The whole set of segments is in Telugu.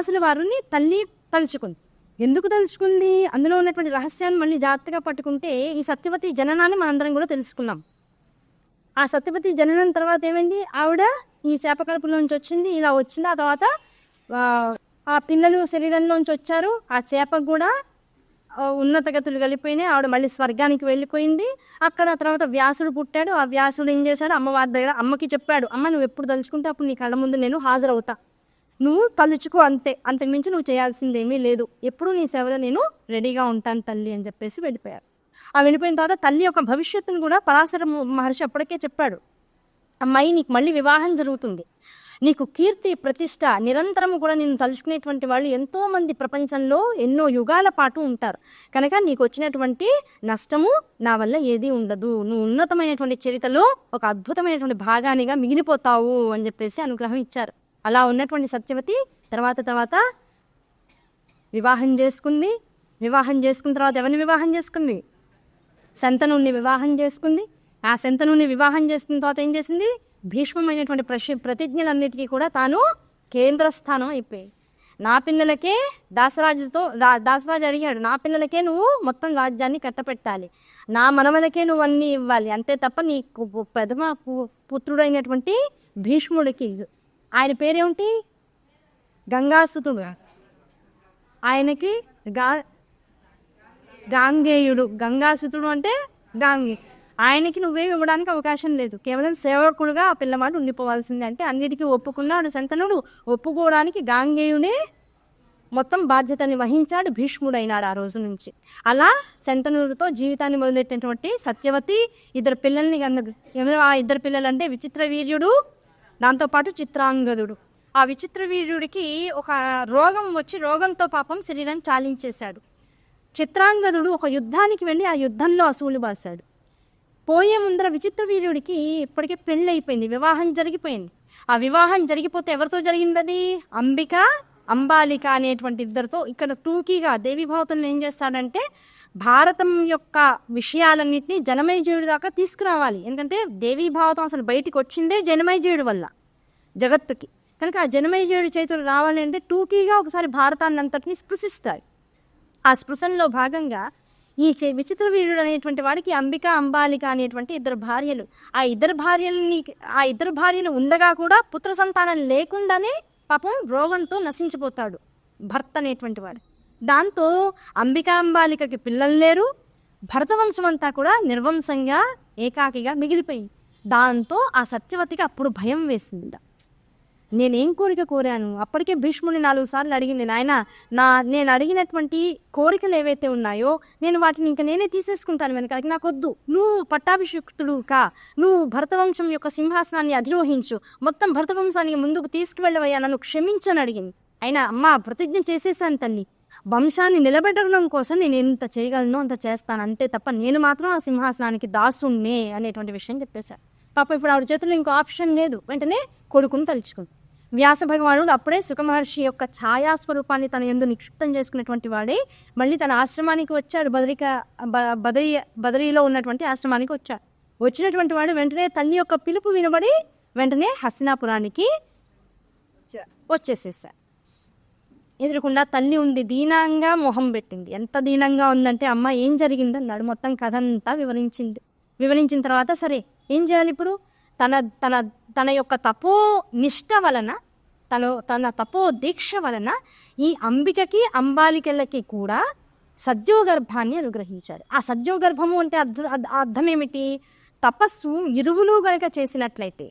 వ్యాసుల వారిని తల్లి తలుచుకుంది. ఎందుకు తలుచుకుంది? అందులో ఉన్నటువంటి రహస్యాన్ని మళ్ళీ జాగ్రత్తగా పట్టుకుంటే ఈ సత్యవతి జననాన్ని మనందరం కూడా తెలుసుకున్నాం. ఆ సత్యవతి జననం తర్వాత ఏమైంది? ఆవిడ ఈ చేప కడుపులోంచి వచ్చింది, ఇలా వచ్చింది. ఆ తర్వాత ఆ పిల్లలు శరీరంలోంచి వచ్చారు. ఆ చేపకు కూడా ఉన్నత గతులు కలిపోయినాయి. ఆవిడ మళ్ళీ స్వర్గానికి వెళ్ళిపోయింది. అక్కడ తర్వాత వ్యాసుడు పుట్టాడు. ఆ వ్యాసుడు ఏం చేశాడు? అమ్మవారి దగ్గర అమ్మకి చెప్పాడు, అమ్మ నువ్వు ఎప్పుడు తలుచుకుంటే అప్పుడు నీ కళ్ళ ముందు నేను హాజరవుతా, నువ్వు తలుచుకో అంతే, అంతకుమించి నువ్వు చేయాల్సిందేమీ లేదు, ఎప్పుడు నీ సేవలో నేను రెడీగా ఉంటాను తల్లి అని చెప్పేసి వెళ్ళిపోయారు. ఆ వెళ్ళిపోయిన తర్వాత తల్లి యొక్క భవిష్యత్తును కూడా పరాశర మహర్షి అప్పటికే చెప్పాడు. అమ్మాయి నీకు మళ్ళీ వివాహం జరుగుతుంది, నీకు కీర్తి ప్రతిష్ట నిరంతరం కూడా నేను తలుచుకునేటువంటి వాళ్ళు ఎంతోమంది ప్రపంచంలో ఎన్నో యుగాల పాటు ఉంటారు, కనుక నీకు వచ్చినటువంటి నష్టము నా వల్ల ఏది ఉండదు, నువ్వు ఉన్నతమైనటువంటి చరిత్రలో ఒక అద్భుతమైనటువంటి భాగానిగా మిగిలిపోతావు అని చెప్పేసి అనుగ్రహం ఇచ్చారు. అలా ఉన్నటువంటి సత్యవతి తర్వాత వివాహం చేసుకుంది. వివాహం చేసుకున్న తర్వాత ఎవరిని వివాహం చేసుకుంది? శంతనుణ్ణి వివాహం చేసుకుంది. ఆ శంతనుణ్ణి వివాహం చేసుకున్న తర్వాత ఏం చేసింది? భీష్మమైనటువంటి ప్రతిజ్ఞలన్నిటికీ కూడా తాను కేంద్రస్థానం అయిపోయింది. నా పిల్లలకే దాసరాజు అడిగాడు, నా పిల్లలకే నువ్వు మొత్తం రాజ్యాన్ని కట్టపెట్టాలి, నా మనవలకే నువ్వు అన్నీ ఇవ్వాలి, అంతే తప్ప నీ ప్రథమ పుత్రుడైనటువంటి భీష్ముడికి, ఆయన పేరేమిటి? గంగాసుతుడు. ఆయనకి గాంగేయుడు. గంగాసుతుడు అంటే గాంగే. ఆయనకి నువ్వేమి ఇవ్వడానికి అవకాశం లేదు, కేవలం సేవకుడుగా ఆ పిల్లవాడు ఉండిపోవాల్సిందే. అంటే అన్నిటికీ ఒప్పుకున్నాడు శంతనుడు. ఒప్పుకోవడానికి గాంగేయుడే మొత్తం బాధ్యతని వహించాడు, భీష్ముడైనాడు ఆ రోజు నుంచి. అలా శంతనుడితో జీవితాన్ని మొదలెట్టినటువంటి సత్యవతి ఇద్దరు పిల్లల్ని కన్నది. ఎవరు ఆ ఇద్దరు పిల్లలంటే విచిత్ర వీర్యుడు, దాంతోపాటు చిత్రాంగదుడు. ఆ విచిత్ర వీర్యుడికి ఒక రోగం వచ్చి రోగంతో పాపం శరీరం చాలించేశాడు. చిత్రాంగదుడు ఒక యుద్ధానికి వెళ్ళి ఆ యుద్ధంలో అసూలు బాసాడు. పోయే ముందర విచిత్ర వీర్యుడికి ఇప్పటికే పెళ్ళి అయిపోయింది, వివాహం జరిగిపోయింది. ఆ వివాహం జరిగిపోతే ఎవరితో జరిగింది? అంబిక అంబాలిక అనేటువంటి ఇద్దరితో. ఇక్కడ టూకీగా దేవీభావతంలో ఏం చేస్తాడంటే భారతం యొక్క విషయాలన్నింటినీ జనమేజయుడి దాకా తీసుకురావాలి. ఎందుకంటే దేవీభావతం అసలు బయటికి వచ్చిందే జనమేజయుడి వల్ల జగత్తుకి, కనుక ఆ జనమేజయుడి చేతులు రావాలి అంటే టూకీగా ఒకసారి భారతాన్ని అంతటినీ స్పృశిస్తారు. ఆ స్పృశంలో భాగంగా ఈ విచిత్ర వీరుడు అనేటువంటి వాడికి అంబిక అంబాలిక అనేటువంటి ఇద్దరు భార్యలు. ఆ ఇద్దరు భార్యలు ఉండగా కూడా పుత్ర సంతానం లేకుండానే పాపం రోగంతో నశించిపోతాడు భర్త అనేటువంటి వాడు. దాంతో అంబికాంబాలికకి పిల్లలు లేరు, భరతవంశం అంతా కూడా నిర్వంశంగా ఏకాకిగా మిగిలిపోయింది. దాంతో ఆ సత్యవతికి అప్పుడు భయం వేసింది. నేనేం కోరిక కోరాను? అప్పటికే భీష్ముడిని 4 సార్లు అడిగింది, నాయన నేను అడిగినటువంటి కోరికలు ఏవైతే ఉన్నాయో నేను వాటిని ఇంకా నేనే తీసేసుకుంటాను వెనకాలకి, నాకు వద్దు, నువ్వు పట్టాభిషిక్తుడు కా, నువ్వు భరతవంశం యొక్క సింహాసనాన్ని అధిరోహించు, మొత్తం భరతవంశానికి ముందుకు తీసుకువెళ్ళవయ్యా, నన్ను క్షమించని అడిగింది. అయినా అమ్మ ప్రతిజ్ఞ చేసేసాను తల్లి, వంశాన్ని నిలబెట్టడం కోసం నేను ఎంత చేయగలను అంత చేస్తాను, అంతే తప్ప నేను మాత్రం ఆ సింహాసనానికి దాసుణ్ణే అనేటువంటి విషయం చెప్పేశారు. పాప ఇప్పుడు ఆవిడ చేతుల్లో ఇంకో ఆప్షన్ లేదు, వెంటనే కొడుకుని తలుచుకుంది. వ్యాస భగవానుడు అప్పుడే సుఖమహర్షి యొక్క ఛాయాస్వరూపాన్ని తన యందు నిక్షిప్తం చేసుకున్నటువంటి వాడే మళ్ళీ తన ఆశ్రమానికి వచ్చాడు. బదరీలో ఉన్నటువంటి ఆశ్రమానికి వచ్చాడు. వచ్చినటువంటి వాడు వెంటనే తల్లి యొక్క పిలుపు వినబడి వెంటనే హస్తినాపురానికి వచ్చేసేసాడు. ఎదురుకుండా తల్లి ఉంది, దీనంగా మొహం పెట్టింది. ఎంత దీనంగా ఉందంటే అమ్మ ఏం జరిగిందన్నాడు. మొత్తం కథ అంతా వివరించిన తర్వాత సరే ఏం చేయాలి ఇప్పుడు? తన యొక్క తపో నిష్ట వలన, తన తపో దీక్ష వలన ఈ అంబికకి అంబాలికలకి కూడా సద్యోగర్భాన్ని అనుగ్రహించాడు. ఆ సద్యోగర్భము అంటే అర్థం ఏమిటి? తపస్సు ఇరువులు గనక చేసినట్లయితే,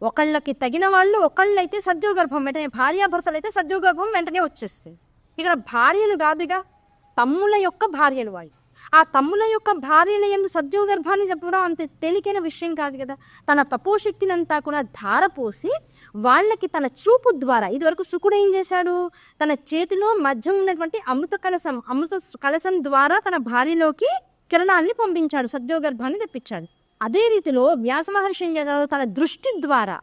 ఒకళ్ళకి తగిన వాళ్ళు ఒకళ్ళైతే సద్యోగర్భం వెంటనే, భార్యాభర్తలు అయితే సద్యోగర్భం వెంటనే వచ్చేస్తుంది. ఇక్కడ భార్యలు కాదుగా, తమ్ముల యొక్క భార్యలు వాళ్ళు. ఆ తమ్ముల యొక్క భార్యల యందు సద్యోగర్భాన్ని చెప్పడం అంత తేలికైన విషయం కాదు కదా. తన తపోశక్తిని అంతా కూడా ధారపోసి వాళ్ళకి తన చూపు ద్వారా, ఇదివరకు శుకుడు ఏం చేశాడు? తన చేతిలో మధ్య ఉన్నటువంటి అమృత కలశం ద్వారా తన భార్యలోకి కిరణాల్ని పంపించాడు, సద్యోగర్భాన్ని తెప్పించాడు. అదే రీతిలో వ్యాస మహర్షి ఏం చేశాడు? తన దృష్టి ద్వారా,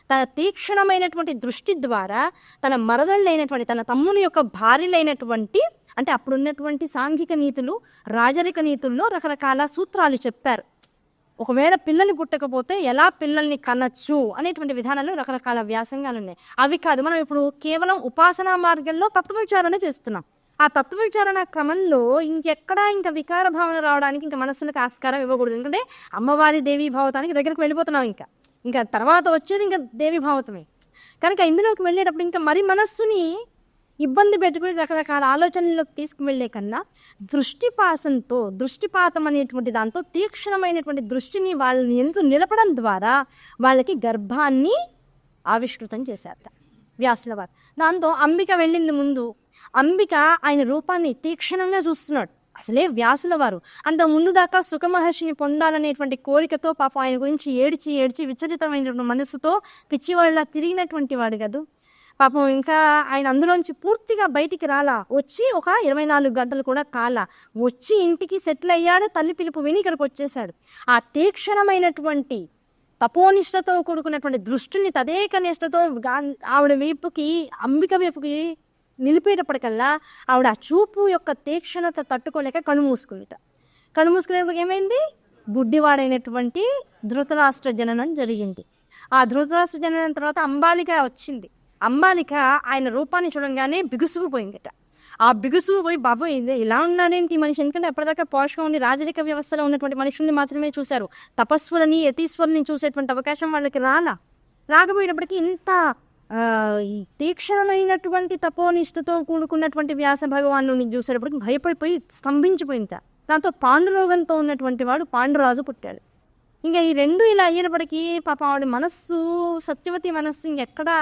తన తీక్షణమైనటువంటి దృష్టి ద్వారా తన మరదళ్ళైనటువంటి తన తమ్ముని యొక్క భార్యలైనటువంటి, అంటే అప్పుడున్నటువంటి సాంఘిక నీతులు రాజరిక నీతుల్లో రకరకాల సూత్రాలు చెప్పారు. ఒకవేళ పిల్లలు పుట్టకపోతే ఎలా పిల్లల్ని కనచ్చు అనేటువంటి విధానాలు రకరకాల వ్యాసంగాలు ఉన్నాయి. అవి కాదు, మనం ఇప్పుడు కేవలం ఉపాసనా మార్గంలో తత్వవిచారణ చేస్తున్నాం. ఆ తత్వవిచారణ క్రమంలో ఇంకా వికార భావన రావడానికి ఇంకా మనస్సులకు ఆస్కారం ఇవ్వకూడదు. ఎందుకంటే అమ్మవారి దేవీ భావతానికి దగ్గరకు వెళ్ళిపోతున్నాం. ఇంకా తర్వాత వచ్చేది ఇంకా దేవీ భావతమే కనుక ఇందులోకి వెళ్ళేటప్పుడు ఇంకా మరి మనస్సుని ఇబ్బంది పెట్టుకుని రకరకాల ఆలోచనల్లోకి తీసుకువెళ్ళే కన్నా దృష్టిపాతం అనేటువంటి దాంతో తీక్షణమైనటువంటి దృష్టిని వాళ్ళని ఎందుకు నిలపడం ద్వారా వాళ్ళకి గర్భాన్ని ఆవిష్కృతం చేశారట వ్యాసుల వారు. దాంతో అంబిక వెళ్ళింది ముందు. అంబిక ఆయన రూపాన్ని తీక్షణంగా చూస్తున్నాడు. అసలే వ్యాసుల వారు అంత ముందు దాకా సుఖమహర్షిని పొందాలనేటువంటి కోరికతో పాపం ఆయన గురించి ఏడ్చి విచలితమైనటువంటి మనసుతో పిచ్చివాళ్ళ తిరిగినటువంటి వాడు కదా పాపం. ఇంకా ఆయన అందులోంచి పూర్తిగా బయటికి రాలా. వచ్చి ఒక 24 గంటలు కూడా కాలా. వచ్చి ఇంటికి సెటిల్ అయ్యాడు. తల్లి పిలుపు విని ఇక్కడికి వచ్చేసాడు. ఆ తీక్షణమైనటువంటి తపోనిష్టతో కూడుకున్నటువంటి దృష్టిని తదేక నిష్టతో ఆవిడ వైపుకి అంబిక వైపుకి నిలిపేటప్పటికల్లా ఆవిడ ఆ చూపు యొక్క తీక్షణత తట్టుకోలేక కళ్ళు మూసుకునేప్పుడు ఏమైంది? గుడ్డివాడైనటువంటి ధృతరాష్ట్ర జననం జరిగింది. ఆ ధృతరాష్ట్ర జననం తర్వాత అంబాలిక వచ్చింది. అంబాలిక ఆయన రూపాన్ని చూడంగానే బిగుసుకుపోయిందట. ఆ బిగుసుకుపోయి బాబోయ్ ఇలా ఉన్నాడేంటి మనిషి, ఎందుకంటే ఎప్పటిదాకా పోషకం ఉండి రాజరిక వ్యవస్థలో ఉన్నటువంటి మనుషుల్ని మాత్రమే చూశారు. తపస్సులని యతీశ్వరుని చూసేటువంటి అవకాశం వాళ్ళకి రాకపోయేటప్పటికీ ఇంత తీక్షణమైనటువంటి తపోనిష్టతో కూడుకున్నటువంటి వ్యాస భగవాను చూసేటప్పటికి భయపడిపోయి స్తంభించిపోయింట. దాంతో పాండురోగంతో ఉన్నటువంటి వాడు పాండురాజు పుట్టాడు. ఇంకా ఈ రెండు ఇలా అయ్యేటప్పటికీ పాప ఆవిడ మనస్సు, సత్యవతి మనస్సు ఇంకెక్కడా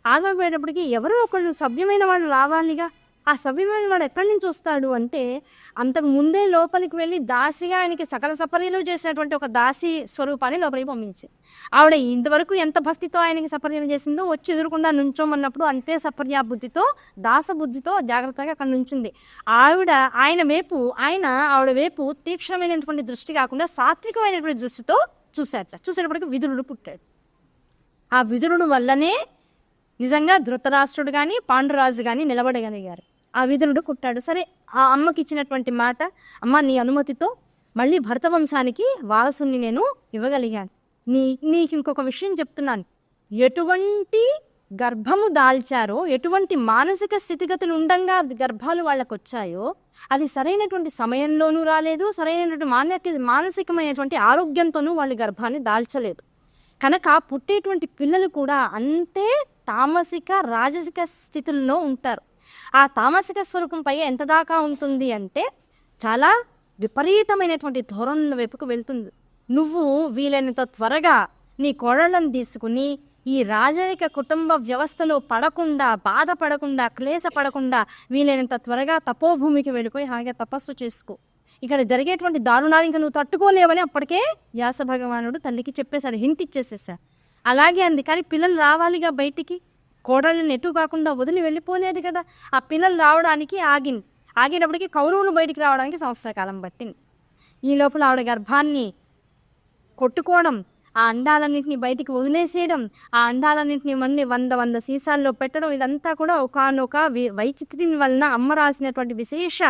ఆగపోయేటప్పటికి ఎవరో ఒకళ్ళు సభ్యమైన వాడు రావాలిగా. ఆ సభ్యమైన వాడు ఎక్కడి నుంచి వస్తాడు అంటే అంతకు ముందే లోపలికి వెళ్ళి దాసిగా ఆయనకి సకల సపర్యలు చేసినటువంటి ఒక దాసి స్వరూపాన్ని లోపలికి పంపించి ఆవిడ ఇంతవరకు ఎంత భక్తితో ఆయనకి సపర్యలు చేసిందో వచ్చి ఎదురుకుండా నుంచోమన్నప్పుడు అంతే సపర్యా బుద్ధితో దాస బుద్ధితో జాగ్రత్తగా అక్కడ నుంచింది. ఆయన ఆవిడ వైపు తీక్షణమైనటువంటి దృష్టి కాకుండా సాత్వికమైనటువంటి దృష్టితో చూసేటప్పటికి విదురుడు పుట్టాడు. ఆ విదురుడు వల్లనే నిజంగా ధృతరాష్ట్రుడు కానీ పాండురాజు కానీ నిలబడగలిగారు. ఆ విదురుడు పుట్టాడు. సరే, ఆ అమ్మకి ఇచ్చినటువంటి మాట, అమ్మ నీ అనుమతితో మళ్ళీ భరత వంశానికి వారసుని నేను ఇవ్వగలిగాను. నీకు ఇంకొక విషయం చెప్తున్నాను. ఎటువంటి గర్భము దాల్చారో, ఎటువంటి మానసిక స్థితిగతులు ఉండంగా గర్భాలు వాళ్ళకు వచ్చాయో అది సరైనటువంటి సమయంలోనూ రాలేదు, సరైనటువంటి మానసికమైనటువంటి ఆరోగ్యంతోనూ వాళ్ళు గర్భాన్ని దాల్చలేదు. కనుక పుట్టేటువంటి పిల్లలు కూడా అంతే తామసిక రాజసిక స్థితుల్లో ఉంటారు. ఆ తామసిక స్వరూపం పై ఎంత దాకా ఉంటుంది అంటే చాలా విపరీతమైనటువంటి ధోరణుల వైపుకు వెళ్తుంది. నువ్వు వీలైనంత త్వరగా నీ కోడళ్ళను తీసుకుని ఈ రాజరిక కుటుంబ వ్యవస్థలో పడకుండా, బాధపడకుండా, క్లేశపడకుండా వీలైనంత త్వరగా తపోభూమికి వెళ్ళిపోయి హాయిగా తపస్సు చేసుకో. ఇక్కడ జరిగేటువంటి దారుణాలు ఇంకా నువ్వు తట్టుకోలేవని అప్పటికే వ్యాస భగవానుడు తల్లికి చెప్పేశాడు, హింట్ ఇచ్చేసేసాడు. అలాగే అంది. కానీ పిల్లలు రావాలిగా బయటికి, కోడళ్ళని ఎటు కాకుండా వదిలి వెళ్ళిపోలేదు కదా. ఆ పిల్లలు రావడానికి ఆగినప్పటికీ కౌరవులు బయటికి రావడానికి సంవత్సర కాలం పట్టింది. ఈ లోపల ఆవిడ గర్భాన్ని కొట్టుకోవడం, ఆ అండాలన్నింటినీ బయటికి వదిలేసేయడం, ఆ అండాలన్నింటినీ మళ్ళీ 100 సీసాల్లో పెట్టడం, ఇదంతా కూడా ఒకనొక వైచిత్ర్యం వలన, అమ్మ రాసినటువంటి విశేష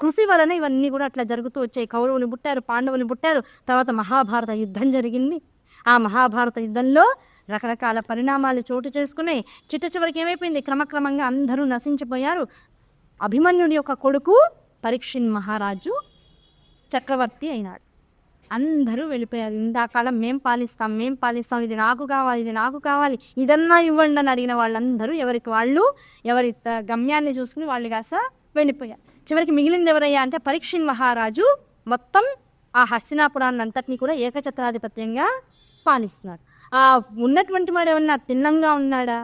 కృషి వలన ఇవన్నీ కూడా అట్లా జరుగుతూ వచ్చాయి. కౌరవులు పుట్టారు, పాండవులు పుట్టారు. తర్వాత మహాభారత యుద్ధం జరిగింది. ఆ మహాభారత యుద్ధంలో రకరకాల పరిణామాలు చోటు చేసుకున్నాయి. చివరికి ఏమైపోయింది? క్రమక్రమంగా అందరూ నశించిపోయారు. అభిమన్యుడి యొక్క కొడుకు పరీక్షిత్ మహారాజు చక్రవర్తి అయినాడు. అందరూ వెళ్ళిపోయారు. ఇందాకాలం మేం పాలిస్తాం, ఇది నాకు కావాలి, ఇదన్నా ఇవ్వండి అని అడిగిన వాళ్ళందరూ ఎవరికి వాళ్ళు ఎవరి గమ్యాన్ని చూసుకుని వాళ్ళు కాస్త వెళ్ళిపోయారు. చివరికి మిగిలింది ఎవరయ్యా అంటే పరీక్షిత్ మహారాజు మొత్తం ఆ హస్తినాపురాన్ని అంతటినీ కూడా ఏకఛత్రాధిపత్యంగా పాలిస్తున్నాడు. ఆ ఉన్నటువంటి వాడు ఏమన్నా తిన్నంగా ఉన్నాడా?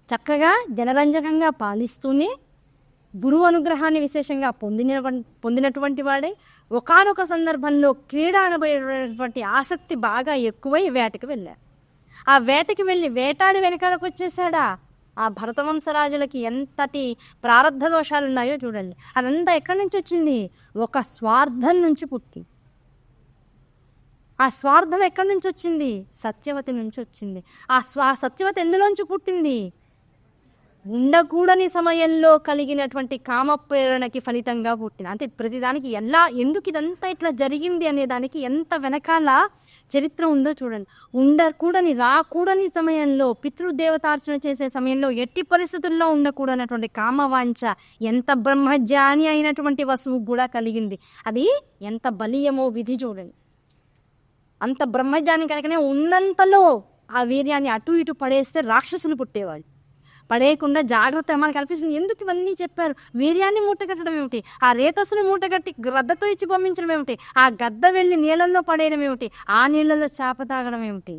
చక్కగా జనరంజకంగా పాలిస్తూనే గురువు అనుగ్రహాన్ని విశేషంగా పొందినటువంటి వాడే ఒకానొక సందర్భంలో క్రీడ అనబోయేటువంటి ఆసక్తి బాగా ఎక్కువై వేటకి వెళ్ళారు. ఆ వేటకి వెళ్ళి వేటాడి వెనకాలకు వచ్చేసాడా? ఆ భరతవంశరాజులకి ఎంతటి ప్రారంధ దోషాలు ఉన్నాయో చూడండి. అదంతా ఎక్కడి నుంచి వచ్చింది? ఒక స్వార్థం నుంచి పుట్టి. ఆ స్వార్థం ఎక్కడి నుంచి వచ్చింది? సత్యవతి నుంచి వచ్చింది. ఆ సత్యవతి ఎందులోంచి పుట్టింది? ఉండకూడని సమయంలో కలిగినటువంటి కామ ప్రేరణకి ఫలితంగా పుట్టిన. అంటే ప్రతిదానికి ఎందుకు ఇదంతా ఇట్లా జరిగింది అనే దానికి ఎంత వెనకాల చరిత్ర ఉందో చూడండి. ఉండకూడని రాకూడని సమయంలో, పితృదేవతార్చన చేసే సమయంలో ఎట్టి పరిస్థితుల్లో ఉండకూడనటువంటి కామవాంఛ ఎంత బ్రహ్మజ్ఞాని అయినటువంటి వసువు కూడా కలిగింది. అది ఎంత బలీయమో విధి చూడండి. అంత బ్రహ్మజ్ఞాని కనుకనే ఉన్నంతలో ఆ వీర్యాన్ని అటు ఇటు పడేస్తే రాక్షసులు పుట్టేవాళ్ళు. పడేయకుండా జాగ్రత్త. మనకు కల్పిస్తుంది. ఎందుకు ఇవన్నీ చెప్పారు? వీర్యాన్ని మూటగట్టడం ఏమిటి? ఆ రేతస్సుని మూటగట్టి గద్దతో ఇచ్చి పంపించడం ఏమిటి? ఆ గద్ద వెళ్ళి నీళ్ళల్లో పడేయడం ఏమిటి? ఆ నీళ్ళల్లో చేప తాగడం ఏమిటి?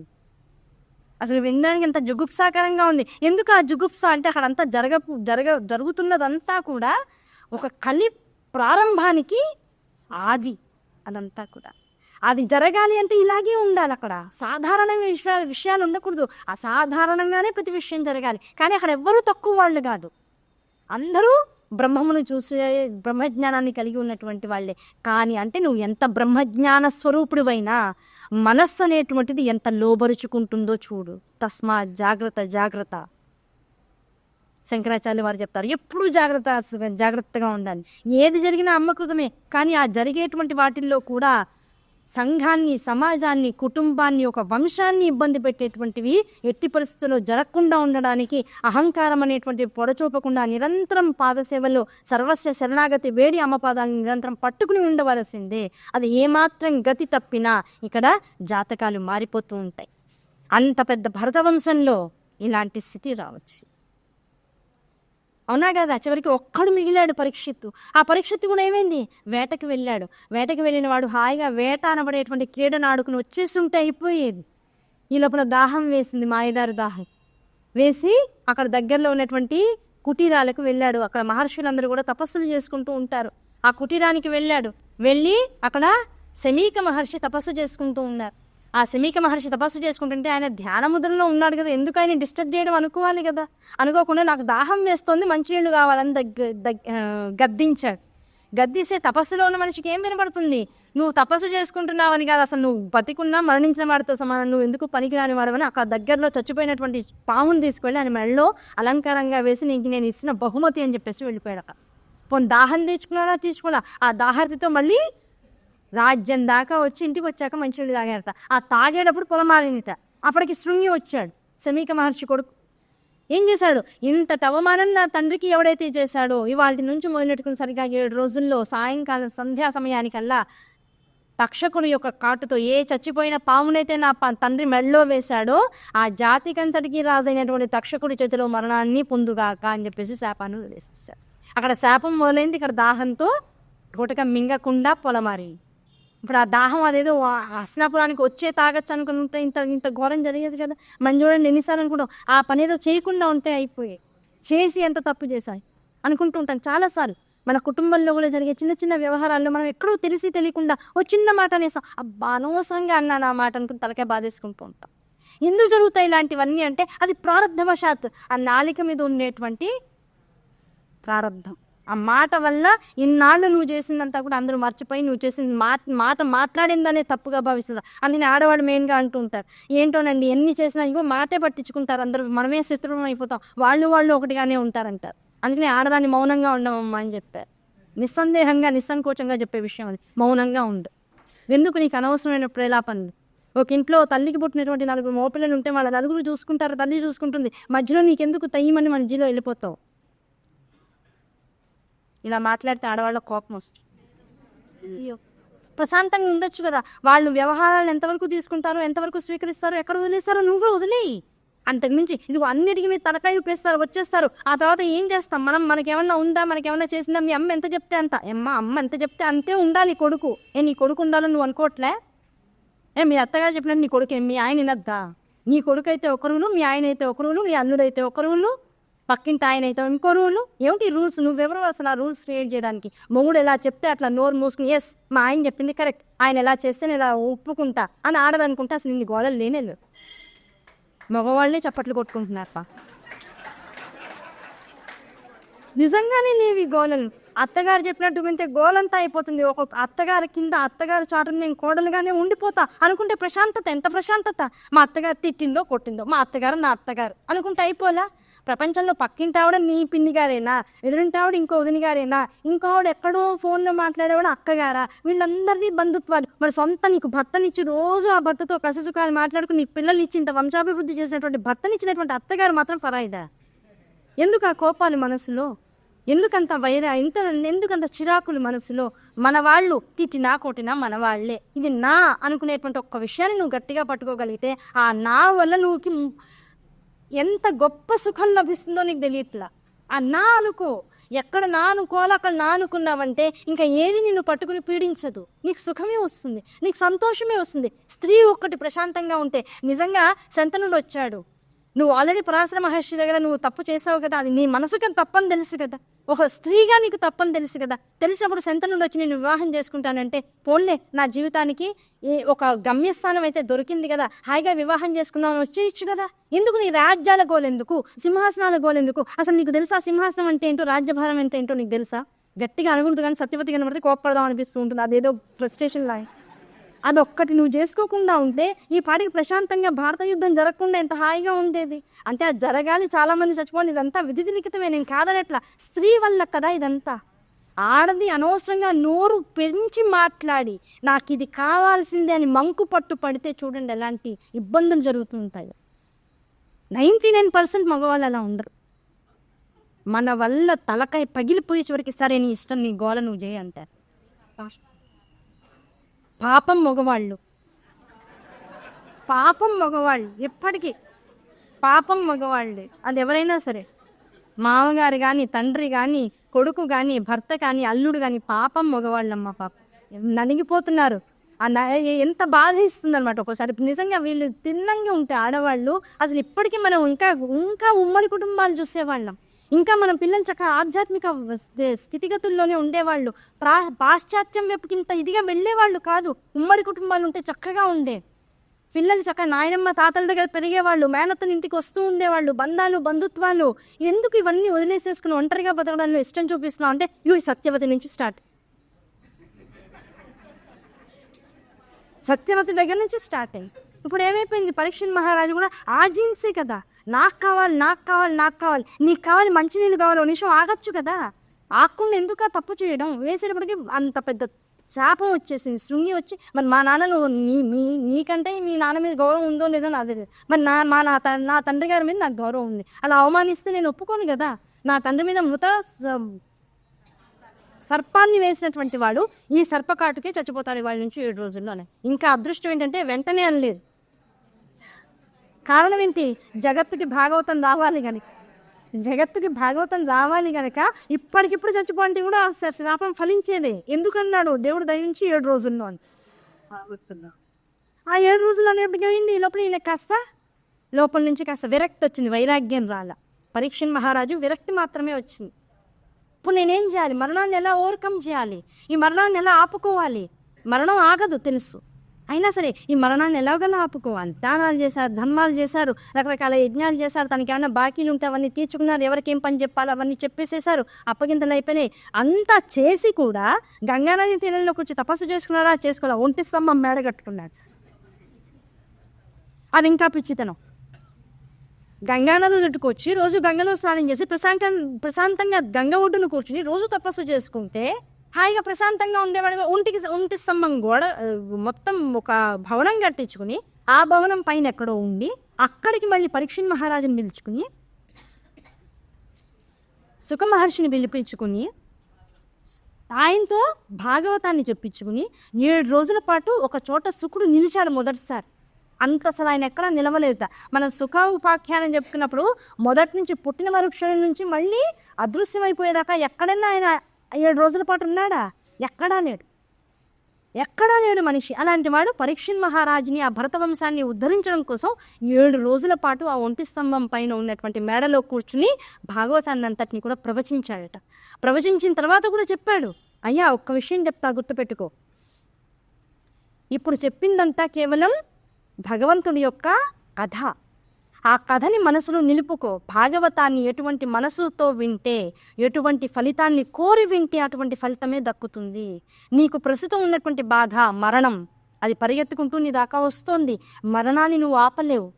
అసలు వినడానికి ఎంత జుగుప్సాకరంగా ఉంది. ఎందుకు ఆ జుగుప్స అంటే అక్కడంతా జరుగుతున్నదంతా కూడా ఒక కలి ప్రారంభానికి ఆది. అదంతా కూడా అది జరగాలి అంటే ఇలాగే ఉండాలి. అక్కడ సాధారణమైన విషయాలు ఉండకూడదు. అసాధారణంగానే ప్రతి విషయం జరగాలి. కానీ అక్కడ ఎవ్వరూ తక్కువ వాళ్ళు కాదు. అందరూ బ్రహ్మమును చూసే బ్రహ్మజ్ఞానాన్ని కలిగి ఉన్నటువంటి వాళ్ళే. కానీ అంటే నువ్వు ఎంత బ్రహ్మజ్ఞాన స్వరూపుడివైనా మనస్సు అనేటువంటిది ఎంత లోబరుచుకుంటుందో చూడు. తస్మాత్ జాగ్రత్త. శంకరాచార్య వారు చెప్తారు, ఎప్పుడూ జాగ్రత్తగా ఉండాలి. ఏది జరిగినా అమ్మకృతమే. కానీ ఆ జరిగేటువంటి వాటిల్లో కూడా సంఘాన్ని, సమాజాన్ని, కుటుంబాన్ని, ఒక వంశాన్ని ఇబ్బంది పెట్టేటువంటివి ఎట్టి పరిస్థితుల్లో జరగకుండా ఉండడానికి అహంకారం అనేటువంటి పొడచూపకుండా నిరంతరం పాదసేవలో సర్వస్వ శరణాగతి వేడి అమ్మపాదాలను నిరంతరం పట్టుకుని ఉండవలసిందే. అది ఏమాత్రం గతి తప్పినా ఇక్కడ జాతకాలు మారిపోతూ ఉంటాయి. అంత పెద్ద భరతవంశంలో ఇలాంటి స్థితి రావచ్చు. అవునా కదా? చివరికి ఒక్కడు మిగిలాడు, పరీక్షిత్తు. ఆ పరీక్షిత్తు కూడా ఏమైంది? వేటకి వెళ్ళాడు. వేటకి వెళ్ళిన వాడు హాయిగా వేట అనబడేటువంటి క్రీడను ఆడుకుని వచ్చేస్తుంటే అయిపోయేది. ఈ లోపల దాహం వేసింది, మాయదారు దాహం వేసి అక్కడ దగ్గరలో ఉన్నటువంటి కుటీరాలకు వెళ్ళాడు. అక్కడ మహర్షులందరూ కూడా తపస్సులు చేసుకుంటూ ఉంటారు. ఆ కుటీరానికి వెళ్ళాడు. వెళ్ళి అక్కడ శమీక మహర్షి తపస్సు చేసుకుంటూ ఉన్నారు. ఆ శమీక మహర్షి తపస్సు చేసుకుంటుంటే ఆయన ధ్యాన ముద్రలో ఉన్నాడు కదా, ఎందుకు ఆయన డిస్టర్బ్ చేయడం అనుకోవాలి కదా. అనుకోకుండా నాకు దాహం వేస్తోంది, మంచినీళ్ళు కావాలని గద్దించాడు. గద్దిస్తే తపస్సులో ఉన్న మనిషికి ఏం వినపడుతుంది? నువ్వు తపస్సు చేసుకుంటున్నావని కాదు, అసలు నువ్వు బతికున్నా మరణించిన వాడితో సమానం, నువ్వు ఎందుకు పనికిరాని వాడవని అక్కడ దగ్గరలో చచ్చిపోయినటువంటి పాముని తీసుకెళ్ళి ఆయన మెడలో అలంకారంగా వేసి నీకు నేను ఇచ్చిన బహుమతి అని చెప్పేసి వెళ్ళిపోయాడు. అక్కడ పోనీ దాహం తీసుకోవాలా. ఆ దాహార్తితో మళ్ళీ రాజ్యం దాకా వచ్చి ఇంటికి వచ్చాక మంచినీళ్ళు తాగారట. ఆ తాగేటప్పుడు పొలమారిందిట. అప్పటికి శృంగి వచ్చాడు, శమీక మహర్షి కొడుకు. ఏం చేశాడు? ఇంతటి అవమానం నా తండ్రికి ఎవడైతే చేశాడో, ఇవాళ నుంచి మొదలెట్టుకుని సరిగా 7 రోజుల్లో సాయంకాలం సంధ్యా సమయానికల్లా తక్షకుడు యొక్క కాటుతో ఏ చచ్చిపోయిన పామునైతే నా తండ్రి మెడలో వేశాడో ఆ జాతికంతటికి రాజైనటువంటి తక్షకుడి చేతిలో మరణాన్ని పొందుగాక అని చెప్పేసి శాపాన్ని వేసేసాడు. అక్కడ శాపం మొదలైంది. ఇక్కడ దాహంతో గుటక మింగకుండా పొలమారింది. ఇప్పుడు ఆ దాహం అదేదో హస్నాపురానికి వచ్చే తాగొచ్చు అనుకుంటే ఇంత ఘోరం జరిగేది కదా. మనం చూడండి ఎన్నిసార్లు అనుకుంటాం ఆ పని ఏదో చేయకుండా ఉంటే అయిపోయాయి, చేసి ఎంత తప్పు చేశాయి అనుకుంటూ ఉంటాం చాలాసార్లు. మన కుటుంబంలో కూడా జరిగే చిన్న చిన్న వ్యవహారాల్లో మనం ఎక్కడో తెలిసి తెలియకుండా ఓ చిన్న మాట అనేసాం, అబ్బా అనవసరంగా అన్నాను ఆ మాట అనుకుని తలకే బాధేసుకుంటూ ఉంటాం. ఎందుకు జరుగుతాయి ఇలాంటివన్నీ అంటే అది ప్రారంధవశాత్, ఆ నాలిక మీద ఉండేటువంటి ప్రారంధం. ఆ మాట వల్ల ఇన్నాళ్ళు నువ్వు చేసిందంతా కూడా అందరూ మర్చిపోయి నువ్వు చేసిన మాట మాట్లాడిందనే తప్పుగా భావిస్తున్నారు. అందుకని ఆడవాళ్ళు మెయిన్గా అంటూ ఉంటారు, ఏంటోనండి ఎన్ని చేసినా ఇగో మాటే పట్టించుకుంటారు అందరూ, మనమే శత్రువం అయిపోతాం, వాళ్ళు ఒకటిగానే ఉంటారంటారు. అందుకని ఆడదాన్ని మౌనంగా ఉండమమ్మా అని చెప్పారు. నిస్సందేహంగా నిస్సంకోచంగా చెప్పే విషయం అది. మౌనంగా ఉండు. ఎందుకు నీకు అనవసరమైన ప్రేలాపనలు? ఒక ఇంట్లో తల్లికి పుట్టినటువంటి 4 మోపిల్లలు ఉంటే వాళ్ళ నలుగురు చూసుకుంటారు, తల్లి చూసుకుంటుంది, మధ్యలో నీకెందుకు తయ్యమని మన జీలో వెళ్ళిపోతావు? ఇలా మాట్లాడితే ఆడవాళ్ళకు కోపం వస్తుంది. ప్రశాంతంగా ఉండొచ్చు కదా. వాళ్ళు వ్యవహారాలను ఎంతవరకు తీసుకుంటారో, ఎంతవరకు స్వీకరిస్తారో, ఎక్కడ వదిలేస్తారో నువ్వు కూడా వదిలేయి. అంతకుమించి ఇది అన్నిటికీ మీరు తలకాయ ఉపేస్తారు, వచ్చేస్తారు. ఆ తర్వాత ఏం చేస్తాం మనం? మనకేమన్నా ఉందా? మనకేమన్నా చేసిందా? మీ అమ్మ ఎంత చెప్తే అంత. అమ్మ ఎంత చెప్తే అంతే ఉండాలి కొడుకు. నీ కొడుకు ఉండాలని నువ్వు అనుకోవట్లే? మీ అత్తగారు చెప్పినట్టు నీ కొడుకు మీ ఆయన వినద్దా? నీ కొడుకు అయితే ఒక రూలు, మీ ఆయన అయితే ఒక రూలు, నీ అల్లుడైతే ఒక రూలు, పక్కింటి ఆయన అయితే ఇంకో రూలు. ఏమిటి రూల్స్? నువ్వెవరు అసలు ఆ రూల్స్ క్రియేట్ చేయడానికి? మొగుడు ఎలా చెప్తే అట్లా నోరు మూసుకుని ఎస్ మా ఆయన చెప్పింది కరెక్ట్, ఆయన ఎలా చేస్తే నేను ఇలా ఒప్పుకుంటా అని ఆడదనుకుంటే అసలు ఇన్ని గోడలు లేనేళ్ళు. మగవాళ్ళే చప్పట్లు కొట్టుకుంటున్నారప్ప. నిజంగానే లేవి గోలలు. అత్తగారు చెప్పినట్టు వింటే గోలంతా అయిపోతుంది. ఒక అత్తగారి కింద అత్తగారు చాటుని నేను కోడలుగానే ఉండిపోతా అనుకుంటే ప్రశాంతత, ఎంత ప్రశాంతత. మా అత్తగారు తిట్టిందో కొట్టిందో, మా అత్తగారు నా అత్తగారు అనుకుంటే అయిపోలా. ప్రపంచంలో పక్కింటి ఆవిడ నీ పిన్ని గారేనా, ఎదురింటి ఆవిడ ఇంకో వదిన గారేనా, ఇంకో ఆవిడ ఎక్కడో ఫోన్లో మాట్లాడేవాడు అక్కగారా, వీళ్ళందరినీ బంధుత్వాలు. మరి సొంత నీకు భర్తనిచ్చి రోజు ఆ భర్తతో కససుకాలు మాట్లాడుకుని నీకు పిల్లలు ఇచ్చి ఇంత వంశాభివృద్ధి చేసినటువంటి భర్తనిచ్చినటువంటి అత్తగారు మాత్రం ఫరాయిదా? ఎందుకు ఆ కోపాలు మనసులో? ఎందుకంత ఎందుకంత చిరాకులు మనసులో? మన వాళ్ళు తిట్టినా కొట్టినా మన వాళ్ళే, ఇది నా అనుకునేటువంటి ఒక్క విషయాన్ని నువ్వు గట్టిగా పట్టుకోగలిగితే ఆ నా వల్ల నువ్వుకి ఎంత గొప్ప సుఖం లభిస్తుందో నీకు తెలియట్లా. ఆ నా అనుకో, ఎక్కడ నా అనుకోవాలో అక్కడ నా అనుకున్నావంటే ఇంకా ఏది నిన్ను పట్టుకుని పీడించదు, నీకు సుఖమే వస్తుంది, నీకు సంతోషమే వస్తుంది. స్త్రీ ఒక్కటి ప్రశాంతంగా ఉంటే, నిజంగా శంతనుడు వచ్చాడు, నువ్వు ఆల్రెడీ పరాశర మహర్షి దగ్గర నువ్వు తప్పు చేసావు కదా, అది నీ మనసుకి తప్పని తెలుసు కదా, ఒక స్త్రీగా నీకు తప్పని తెలుసు కదా, తెలిసినప్పుడు శంతనుడు వచ్చి నేను వివాహం చేసుకుంటానంటే పోన్లే నా జీవితానికి ఒక గమ్యస్థానం అయితే దొరికింది కదా, హాయిగా వివాహం చేసుకుందామని వచ్చేయచ్చు కదా. ఎందుకు నీ రాజ్యాల గోలెందుకు, సింహాసనాల గోలెందుకు? అసలు నీకు తెలుసా సింహాసనం అంటే ఏంటో, రాజ్యభారం అంటే ఏంటో నీకు తెలుసా? గట్టిగా అనుకుంటూ కానీ సత్యవతి కనబడితే కోప్పడదాం అనిపిస్తూ ఉంటుంది, అదేదో ఫ్రస్ట్రేషన్ లాగా. అదొక్కటి నువ్వు చేసుకోకుండా ఉంటే ఈ పాటికి ప్రశాంతంగా భారత యుద్ధం జరగకుండా ఎంత హాయిగా ఉండేది. అంటే అది జరగాలి, చాలామంది చచ్చిపోండి, ఇదంతా విధి లిఖితమే, నేను కాదనట్లా, స్త్రీ వల్ల కదా ఇదంతా. ఆడది అనవసరంగా నోరు పెంచి మాట్లాడి నాకు ఇది కావాల్సిందే అని మంకు పట్టు పడితే చూడండి ఎలాంటి ఇబ్బందులు జరుగుతుంటాయి. 99% మగవాళ్ళు అలా ఉండరు. మన వల్ల తలకాయ పగిలిపోయే చివరికి సరే నీ ఇష్టం, నీ గోల నువ్వు చేయి అంటారు. పాపం మగవాళ్ళు, ఎప్పటికీ పాపం మగవాళ్ళే. అది ఎవరైనా సరే, మామగారు కానీ, తండ్రి కానీ, కొడుకు కానీ, భర్త కానీ, అల్లుడు కానీ, పాపం మగవాళ్ళమ్మ. పాపం నలిగిపోతున్నారు. ఎంత బాధిస్తుంది అనమాట ఒక్కోసారి. నిజంగా వీళ్ళు తిన్నంగా ఉంటే ఆడవాళ్ళు అసలు ఇప్పటికీ మనం ఇంకా ఉమ్మడి కుటుంబాలు చూసేవాళ్ళం, ఇంకా మన పిల్లలు చక్కగా ఆధ్యాత్మిక స్థితిగతుల్లోనే ఉండేవాళ్ళు. పాశ్చాత్యం వైపుకి ఇంత ఇదిగా వెళ్ళేవాళ్ళు కాదు. ఉమ్మడి కుటుంబాలు ఉంటే చక్కగా ఉండే పిల్లలు చక్కగా నాయనమ్మ తాతల దగ్గర పెరిగేవాళ్ళు, మేనత్తని ఇంటికి వస్తూ ఉండేవాళ్ళు, బంధాలు బంధుత్వాలు. ఎందుకు ఇవన్నీ వదిలేసేసుకుని ఒంటరిగా బతకడంలో ఇష్టం చూపిస్తున్నావు అంటే ఇవి సత్యవతి నుంచి స్టార్ట్. సత్యవతి దగ్గర నుంచి స్టార్ట్ అయ్యి ఇప్పుడు ఏమైపోయింది, పరీక్షణ్ మహారాజు కూడా ఆ జీన్సే కదా, నాకు కావాలి, నీకు కావాలి, మంచినీళ్ళు కావాలి, ఒక నిమిషం ఆగచ్చు కదా, ఆగకుండా ఎందుకు తప్పు చేయడం? వేసేటప్పటికి అంత పెద్ద శాపం వచ్చేసింది, శృంగి వచ్చి మరి మా నాన్న నువ్వు నీకంటే మీ నాన్న మీద గౌరవం ఉందో లేదో నాకు తెలియదు, మరి నా తండ్రి గారి మీద నాకు గౌరవం ఉంది, అలా అవమానిస్తే నేను ఒప్పుకోను కదా. నా తండ్రి మీద మృత సర్పాన్ని వేసినటువంటి వాడు ఈ సర్పకాటుకే చచ్చిపోతాడు వాళ్ళ నుంచి 7 రోజుల్లోనే. ఇంకా అదృష్టం ఏంటంటే వెంటనే అనలేదు. కారణం ఏంటి? జగత్తుకి భాగవతం రావాలి కనుక ఇప్పటికిప్పుడు చచ్చిపోంటే కూడా శాపం ఫలించేదే. ఎందుకన్నాడు దేవుడు దయించి 7 రోజుల్లో అని. ఆ 7 రోజులు అనేప్పటికీ అయింది. లోపల నుంచి కాస్త విరక్తి వచ్చింది, వైరాగ్యం రాల. పరీక్షణ్ మహారాజు విరక్తి మాత్రమే వచ్చింది. ఇప్పుడు నేనేం చేయాలి? మరణాన్ని ఎలా ఓవర్కమ్ చేయాలి? ఈ మరణాన్ని ఎలా ఆపుకోవాలి? మరణం ఆగదు తెలుసు, అయినా సరే ఈ మరణాన్ని ఎలాగలా ఆపుకోవాలి? దానాలు చేశారు, ధర్మాలు చేశారు, రకరకాల యజ్ఞాలు చేశారు, తనకి ఏమైనా బాకీలు ఉంటే అవన్నీ తీర్చుకున్నారు, ఎవరికి ఏం పని చెప్పాలి అవన్నీ చెప్పేసేశారు, అప్పగింతలు అయిపోయినాయి. అంతా చేసి కూడా గంగానది తీరంలో కూర్చొని తపస్సు చేసుకున్నారా? చేసుకోవాలా? ఒంటి స్తంభం మేడ కట్టుకున్నాడు. అది ఇంకా పిచ్చితనం. గంగానది చుట్టుకొచ్చి రోజు గంగలో స్నానం చేసి ప్రశాంతంగా గంగ ఒడ్డును కూర్చుని రోజు తపస్సు చేసుకుంటే హాయిగా ప్రశాంతంగా ఉండేవాడు. ఒంటి స్తంభం గోడ మొత్తం ఒక భవనం కట్టించుకుని ఆ భవనం పైన ఎక్కడో ఉండి అక్కడికి మళ్ళీ పరీక్షణ్ మహారాజుని పిలుచుకుని సుఖ మహర్షిని పిలిపించుకుని ఆయనతో భాగవతాన్ని చెప్పించుకుని 7 రోజుల పాటు ఒక చోట సుఖుడు నిలిచాడు మొదటిసారి. అంత అసలు ఆయన ఎక్కడా నిలవలేదు. మనం సుఖ ఉపాఖ్యానం చెప్పుకున్నప్పుడు మొదటి నుంచి పుట్టిన మరుక్షణం నుంచి మళ్ళీ అదృశ్యమైపోయేదాకా ఎక్కడైనా ఆయన 7 రోజుల పాటు ఉన్నాడా? ఎక్కడా లేడు మనిషి. అలాంటి వాడు పరీక్షణ్ మహారాజుని ఆ భరత వంశాన్ని ఉద్ధరించడం కోసం 7 రోజుల పాటు ఆ ఒంటి స్తంభం పైన ఉన్నటువంటి మేడలో కూర్చుని భాగవతాన్ని అంతటిని కూడా ప్రవచించాడట. ప్రవచించిన తర్వాత కూడా చెప్పాడు, అయ్యా ఒక్క విషయం చెప్తా గుర్తుపెట్టుకో, ఇప్పుడు చెప్పిందంతా కేవలం భగవంతుడి యొక్క కథ. ఆ కథని మనసులో నిలుపుకో. భాగవతాన్ని ఎటువంటి మనసుతో వింటే, ఎటువంటి ఫలితాన్ని కోరి వింటే అటువంటి ఫలితమే దక్కుతుంది. నీకు ప్రస్తుతం ఉన్నటువంటి బాధ మరణం, అది పరిగెత్తుకుంటూ నీ దాకా వస్తోంది. మరణాన్ని నువ్వు ఆపలేవు,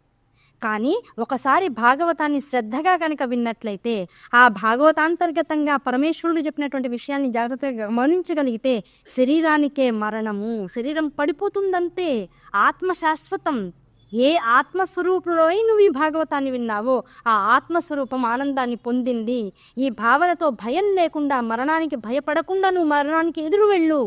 కానీ ఒకసారి భాగవతాన్ని శ్రద్ధగా కనుక విన్నట్లయితే, ఆ భాగవతాంతర్గతంగా పరమేశ్వరుడు చెప్పినటువంటి విషయాన్ని జాగ్రత్తగా గమనించగలిగితే శరీరానికే మరణము, శరీరం పడిపోతుందంతే, ఆత్మ శాశ్వతం. ఏ ఆత్మస్వరూపుడై నువ్వు ఈ భాగవతాన్ని విన్నావో ఆ ఆత్మస్వరూపం ఆనందాన్ని పొందింది. ఈ భావనతో భయం లేకుండా, మరణానికి భయపడకుండా నువ్వు మరణానికి ఎదురు వెళ్ళు.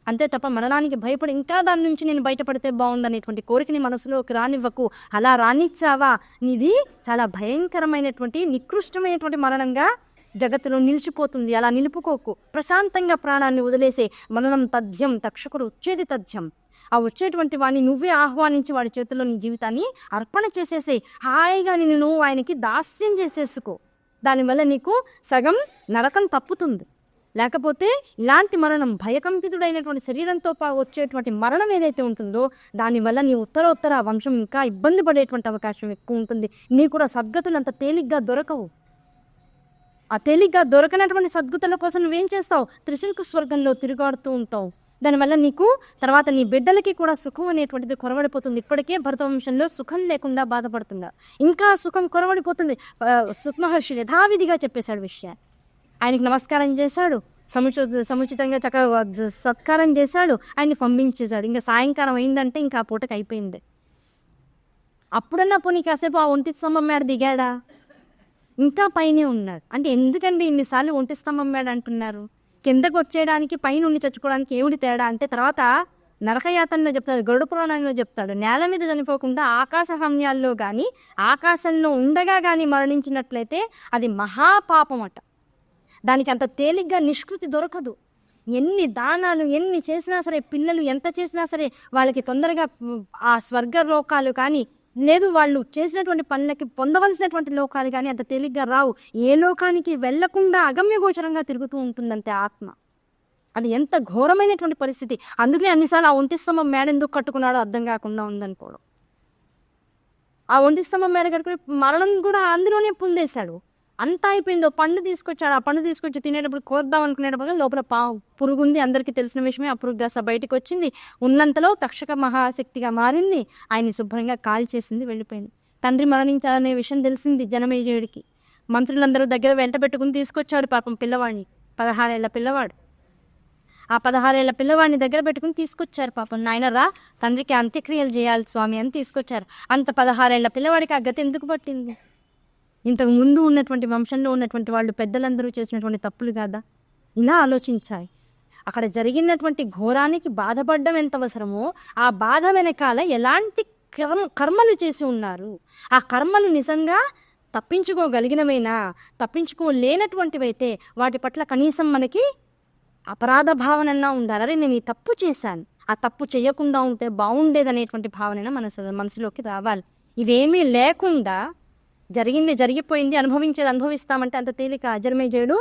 అంతే తప్ప మరణానికి భయపడి ఇంకా దాని నుంచి నేను బయటపడితే బాగుందనేటువంటి కోరికని మనసులోకి రానివ్వకు. అలా రానిచ్చావా నీది చాలా భయంకరమైనటువంటి నికృష్టమైనటువంటి మరణంగా జగత్తులో నిలిచిపోతుంది. అలా నిలుపుకోకు. ప్రశాంతంగా ప్రాణాన్ని వదిలేసే. మరణం తథ్యం, తక్షకుడు వచ్చేది తథ్యం. ఆ వచ్చేటువంటి వాడిని నువ్వే ఆహ్వానించి వాడి చేతుల్లో నీ జీవితాన్ని అర్పణ చేసేసే. హాయిగా నిన్ను నువ్వు ఆయనకి దాస్యం చేసేసుకో. దానివల్ల నీకు సగం నరకం తప్పుతుంది. లేకపోతే ఇలాంటి మరణం, భయకంపితుడైనటువంటి శరీరంతో వచ్చేటువంటి మరణం ఏదైతే ఉంటుందో దానివల్ల నీ ఉత్తర వంశం ఇంకా ఇబ్బంది పడేటువంటి అవకాశం ఎక్కువ ఉంటుంది. నీకు కూడా సద్గతులు అంత తేలిగ్గా దొరకవు. ఆ తేలిగ్గా దొరకనటువంటి సద్గతుల కోసం నువ్వేం చేస్తావు? త్రిశంకు స్వర్గంలో తిరుగాడుతూ ఉంటావు. దానివల్ల నీకు తర్వాత నీ బిడ్డలకి కూడా సుఖం అనేటువంటిది కొరవడిపోతుంది. ఇప్పటికే భరతవంశంలో సుఖం లేకుండా బాధపడుతున్నారు, ఇంకా సుఖం కొరవడిపోతుంది. సుఖమహర్షి యథావిధిగా చెప్పేశాడు విషయాన్ని. ఆయనకి నమస్కారం చేశాడు, సముచితంగా చక్కగా సత్కారం చేశాడు, ఆయన్ని పంపించేశాడు. ఇంకా సాయంకాలం అయిందంటే ఇంకా ఆ పూటకి అయిపోయింది. అప్పుడన్నా పోనీ కాసేపు ఆ ఒంటి స్తంభం మేడ దిగాడా? ఇంకా పైనే ఉన్నాడు. అంటే ఎందుకండి ఇన్నిసార్లు ఒంటి స్తంభం మేడ అంటున్నారు? కిందకు వచ్చేయడానికి పైనుండి చచ్చుకోవడానికి ఏమిటి తేడా అంటే తర్వాత నరకయాతనలో చెప్తాడు, గరుడ పురాణంలో చెప్తాడు. నేల మీద చనిపోకుండా ఆకాశ హమ్యాల్లో కానీ ఆకాశంలో ఉండగా కానీ మరణించినట్లయితే అది మహాపాపం అట. దానికి అంత తేలిగ్గా నిష్కృతి దొరకదు. ఎన్ని దానాలు ఎన్ని చేసినా సరే, పిల్లలు ఎంత చేసినా సరే వాళ్ళకి తొందరగా ఆ స్వర్గ లోకాలు కానీ లేదు, వాళ్ళు చేసినటువంటి పనులకి పొందవలసినటువంటి లోకాలు కానీ అంత తేలిగ్గా రావు. ఏ లోకానికి వెళ్లకుండా అగమ్యగోచరంగా తిరుగుతూ ఉంటుందంటే ఆత్మ. అది ఎంత ఘోరమైనటువంటి పరిస్థితి. అందుకే అన్నిసార్లు ఆ ఒంటి స్తంభం మేడ ఎందుకు కట్టుకున్నాడో అర్థం కాకుండా ఉందనుకోవడం. ఆ ఒంటి స్తంభం మేడ కట్టుకుని మరణం కూడా అందులోనే పొందేశాడు. అంతా అయిపోయిందో పండు తీసుకొచ్చాడు. ఆ పండు తీసుకొచ్చి తినేటప్పుడు కోద్దాం అనుకునేటప్పుడు లోపల పురుగుంది. అందరికీ తెలిసిన విషయమే. ఆ పురుగు దశ బయటకు వచ్చింది. ఉన్నంతలో తక్షక మహాశక్తిగా మారింది. ఆయన్ని శుభ్రంగా కాల్ చేసింది, వెళ్ళిపోయింది. తండ్రి మరణించాలనే విషయం తెలిసింది జనమేజయుడికి. మంత్రులందరూ దగ్గర వెంట పెట్టుకుని తీసుకొచ్చాడు పాపం పిల్లవాడిని. 16 ఏళ్ల పిల్లవాడు. ఆ 16 ఏళ్ల పిల్లవాడిని దగ్గర పెట్టుకుని తీసుకొచ్చారు. పాపం నాయనరా తండ్రికి అంత్యక్రియలు చేయాలి స్వామి అని తీసుకొచ్చారు. అంత 16 ఏళ్ల పిల్లవాడికి ఆ గతి ఎందుకు పట్టింది? ఇంతకు ముందు ఉన్నటువంటి వంశంలో ఉన్నటువంటి వాళ్ళు పెద్దలందరూ చేసినటువంటి తప్పులు కాదా? ఇలా ఆలోచించాయి. అక్కడ జరిగినటువంటి ఘోరానికి బాధపడడం ఎంత అవసరమో ఆ బాధ వెనకాల ఎలాంటి కర్మలు చేసి ఉన్నారు, ఆ కర్మలు నిజంగా తప్పించుకోగలిగినవైనా తప్పించుకోలేనటువంటివైతే వాటి పట్ల కనీసం మనకి అపరాధ భావనన్నా ఉండాలి. అరే నేను ఈ తప్పు చేశాను, ఆ తప్పు చేయకుండా ఉంటే బాగుండేదనేటువంటి భావన మనసులోకి రావాలి. ఇవేమీ లేకుండా జరిగింది జరిగిపోయింది, అనుభవించేది అనుభవిస్తామంటే అంత తేలిక. జనమేజయుడు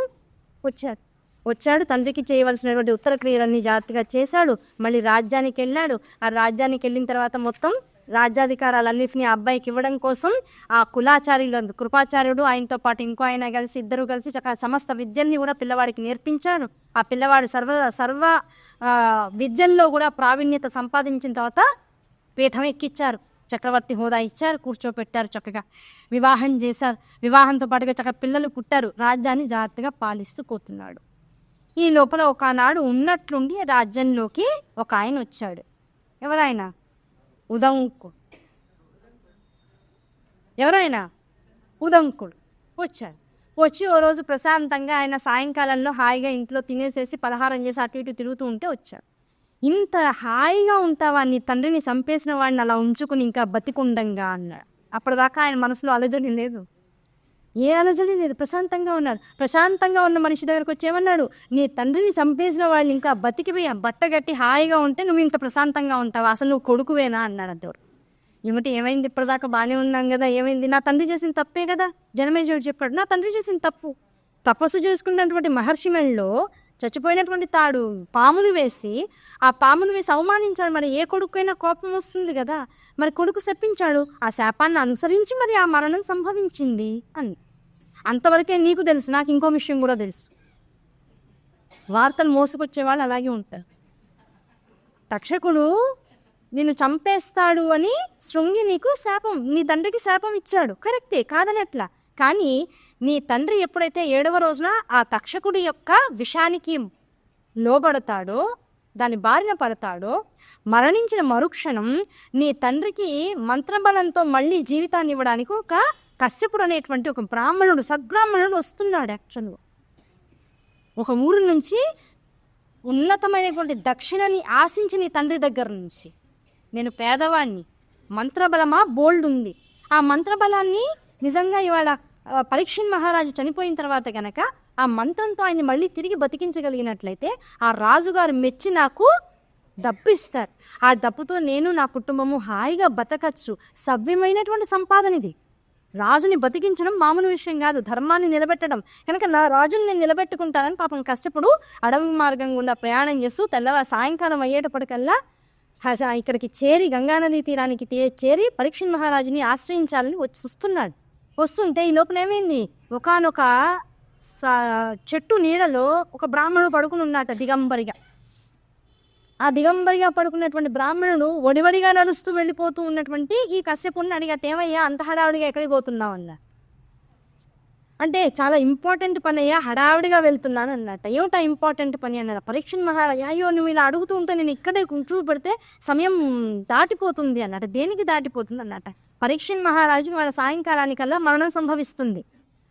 వచ్చాడు తండ్రికి చేయవలసినటువంటి ఉత్తర క్రియలన్నీ జాగ్రత్తగా చేశాడు. మళ్ళీ రాజ్యానికి వెళ్ళాడు. ఆ రాజ్యానికి వెళ్ళిన తర్వాత మొత్తం రాజ్యాధికారాలన్నింటినీ ఆ అబ్బాయికి ఇవ్వడం కోసం ఆ కులాచార్యులు కృపాచార్యుడు ఆయనతో పాటు ఇంకో ఆయన కలిసి ఇద్దరు కలిసి సమస్త విద్యల్ని కూడా పిల్లవాడికి నేర్పించాడు. ఆ పిల్లవాడు సర్వ విద్యల్లో కూడా ప్రావీణ్యత సంపాదించిన తర్వాత పీఠం ఎక్కిచ్చారు. చక్రవర్తి హోదా ఇచ్చారు, కూర్చోపెట్టారు, చక్కగా వివాహం చేశారు. వివాహంతో పాటుగా చక్కగా పిల్లలు పుట్టారు. రాజ్యాన్ని జాగ్రత్తగా పాలిస్తూ కూర్చున్నాడు. ఈ లోపల ఒకనాడు ఉన్నట్లుండి రాజ్యంలోకి ఒక ఆయన వచ్చాడు. ఎవరైనా ఉదంకుడు. ఎవరైనా ఉదంకుడు వచ్చాడు. వచ్చి ఓ రోజు ప్రశాంతంగా ఆయన సాయంకాలంలో హాయిగా ఇంట్లో తినేసేసి పలహారం చేసి అటు ఇటు తిరుగుతూ ఉంటే వచ్చాడు. ఇంత హాయిగా ఉంటావా, నీ తండ్రిని చంపేసిన వాడిని అలా ఉంచుకుని ఇంకా బతికుండంగా అన్నాడు. అప్పటిదాకా ఆయన మనసులో అలజడి లేదు, ఏ అలజడి లేదు, ప్రశాంతంగా ఉన్నాడు. ప్రశాంతంగా ఉన్న మనిషి దగ్గరకు వచ్చి ఏమన్నాడు, నీ తండ్రిని చంపేసిన వాళ్ళు ఇంకా బతికిపోయి బట్టగట్టి హాయిగా ఉంటే నువ్వు ఇంత ప్రశాంతంగా ఉంటావా, అసలు నువ్వు కొడుకువేనా అన్నాడు. అద్దరు ఏమైంది, ఇప్పటిదాకా బాగానే ఉన్నాం కదా, ఏమైంది, నా తండ్రి చేసిన తప్పే కదా. జనమేజయుడు చెప్పాడు, నా తండ్రి చేసిన తప్పు. తపస్సు చేసుకున్నటువంటి మహర్షి మెళ్ళలో చచ్చిపోయినటువంటి తాడు పామును వేసి అవమానించాడు. మరి ఏ కొడుకైనా కోపం వస్తుంది కదా, మరి కొడుకు శపించాడు. ఆ శాపాన్ని అనుసరించి మరి ఆ మరణం సంభవించింది అని. అంతవరకే నీకు తెలుసు. నాకు ఇంకో విషయం కూడా తెలుసు. వార్తలు మోసుకొచ్చేవాళ్ళు అలాగే ఉంటారు. తక్షకుడు నిన్ను చంపేస్తాడు అని శృంగి నీకు శాపం, నీ తండ్రికి శాపం ఇచ్చాడు, కరెక్టే, కాదని అట్లా. కానీ నీ తండ్రి ఎప్పుడైతే 7వ రోజున ఆ తక్షకుడి యొక్క విషానికి లోబడతాడో, దాని బారిన పడతాడో, మరణించిన మరుక్షణం నీ తండ్రికి మంత్రబలంతో మళ్ళీ జీవితాన్ని ఇవ్వడానికి ఒక కశ్యపుడు అనేటువంటి ఒక బ్రాహ్మణుడు, సద్బ్రాహ్మణుడు వస్తున్నాడు. యాక్చువల్గా ఒక ఊరు నుంచి ఉన్నతమైనటువంటి దక్షిణని ఆశించి నీ తండ్రి దగ్గర నుంచి, నేను పేదవాణ్ణి, మంత్రబలమా బోల్డ్ ఉంది, ఆ మంత్రబలాన్ని నిజంగా ఇవాళ పరీక్షణ్ మహారాజు చనిపోయిన తర్వాత గనక ఆ మంత్రంతో ఆయన్ని మళ్ళీ తిరిగి బతికించగలిగినట్లయితే ఆ రాజుగారు మెచ్చి నాకు డబ్బు ఇస్తారు. ఆ డబ్బుతో నేను నా కుటుంబము హాయిగా బతకచ్చు. సవ్యమైనటువంటి సంపాదన ఇది. రాజుని బతికించడం మామూలు విషయం కాదు, ధర్మాన్ని నిలబెట్టడం. కనుక నా రాజుని నేను నిలబెట్టుకుంటానని పాపం కష్టపడు అడవి మార్గం గుండా ప్రయాణం చేస్తూ సాయంకాలం అయ్యేటప్పటికల్లా ఇక్కడికి చేరి గంగానదీ తీరానికి చేరి పరీక్షణ్ మహారాజుని ఆశ్రయించాలని వస్తుంటే ఈ లోపల ఏమైంది, ఒకానొక చెట్టు నీడలో ఒక బ్రాహ్మణుడు పడుకుని ఉన్నట దిగంబరిగా. ఆ దిగంబరిగా పడుకున్నటువంటి బ్రాహ్మణుడు ఒడివడిగా నడుస్తూ వెళ్ళిపోతూ ఉన్నటువంటి ఈ కశ్యపుని అడిగితే, ఏమయ్యా అంత హడావుడిగా ఎక్కడికి పోతున్నావు అన్న. అంటే చాలా ఇంపార్టెంట్ పని అయ్యా, హడావుడిగా వెళ్తున్నాను అన్నట్ట. ఏమిటా ఇంపార్టెంట్ పని అన్నట. పరీక్షణ్ మహారాజు, అయ్యో నువ్వు ఇలా అడుగుతూ ఉంటే నేను ఇక్కడే కూర్చోబెడితే సమయం దాటిపోతుంది అన్నట. దేనికి దాటిపోతుంది అన్నట, పరీక్షణ్ మహారాజుకి వాళ్ళ సాయంకాలానికల్లా మరణం సంభవిస్తుంది.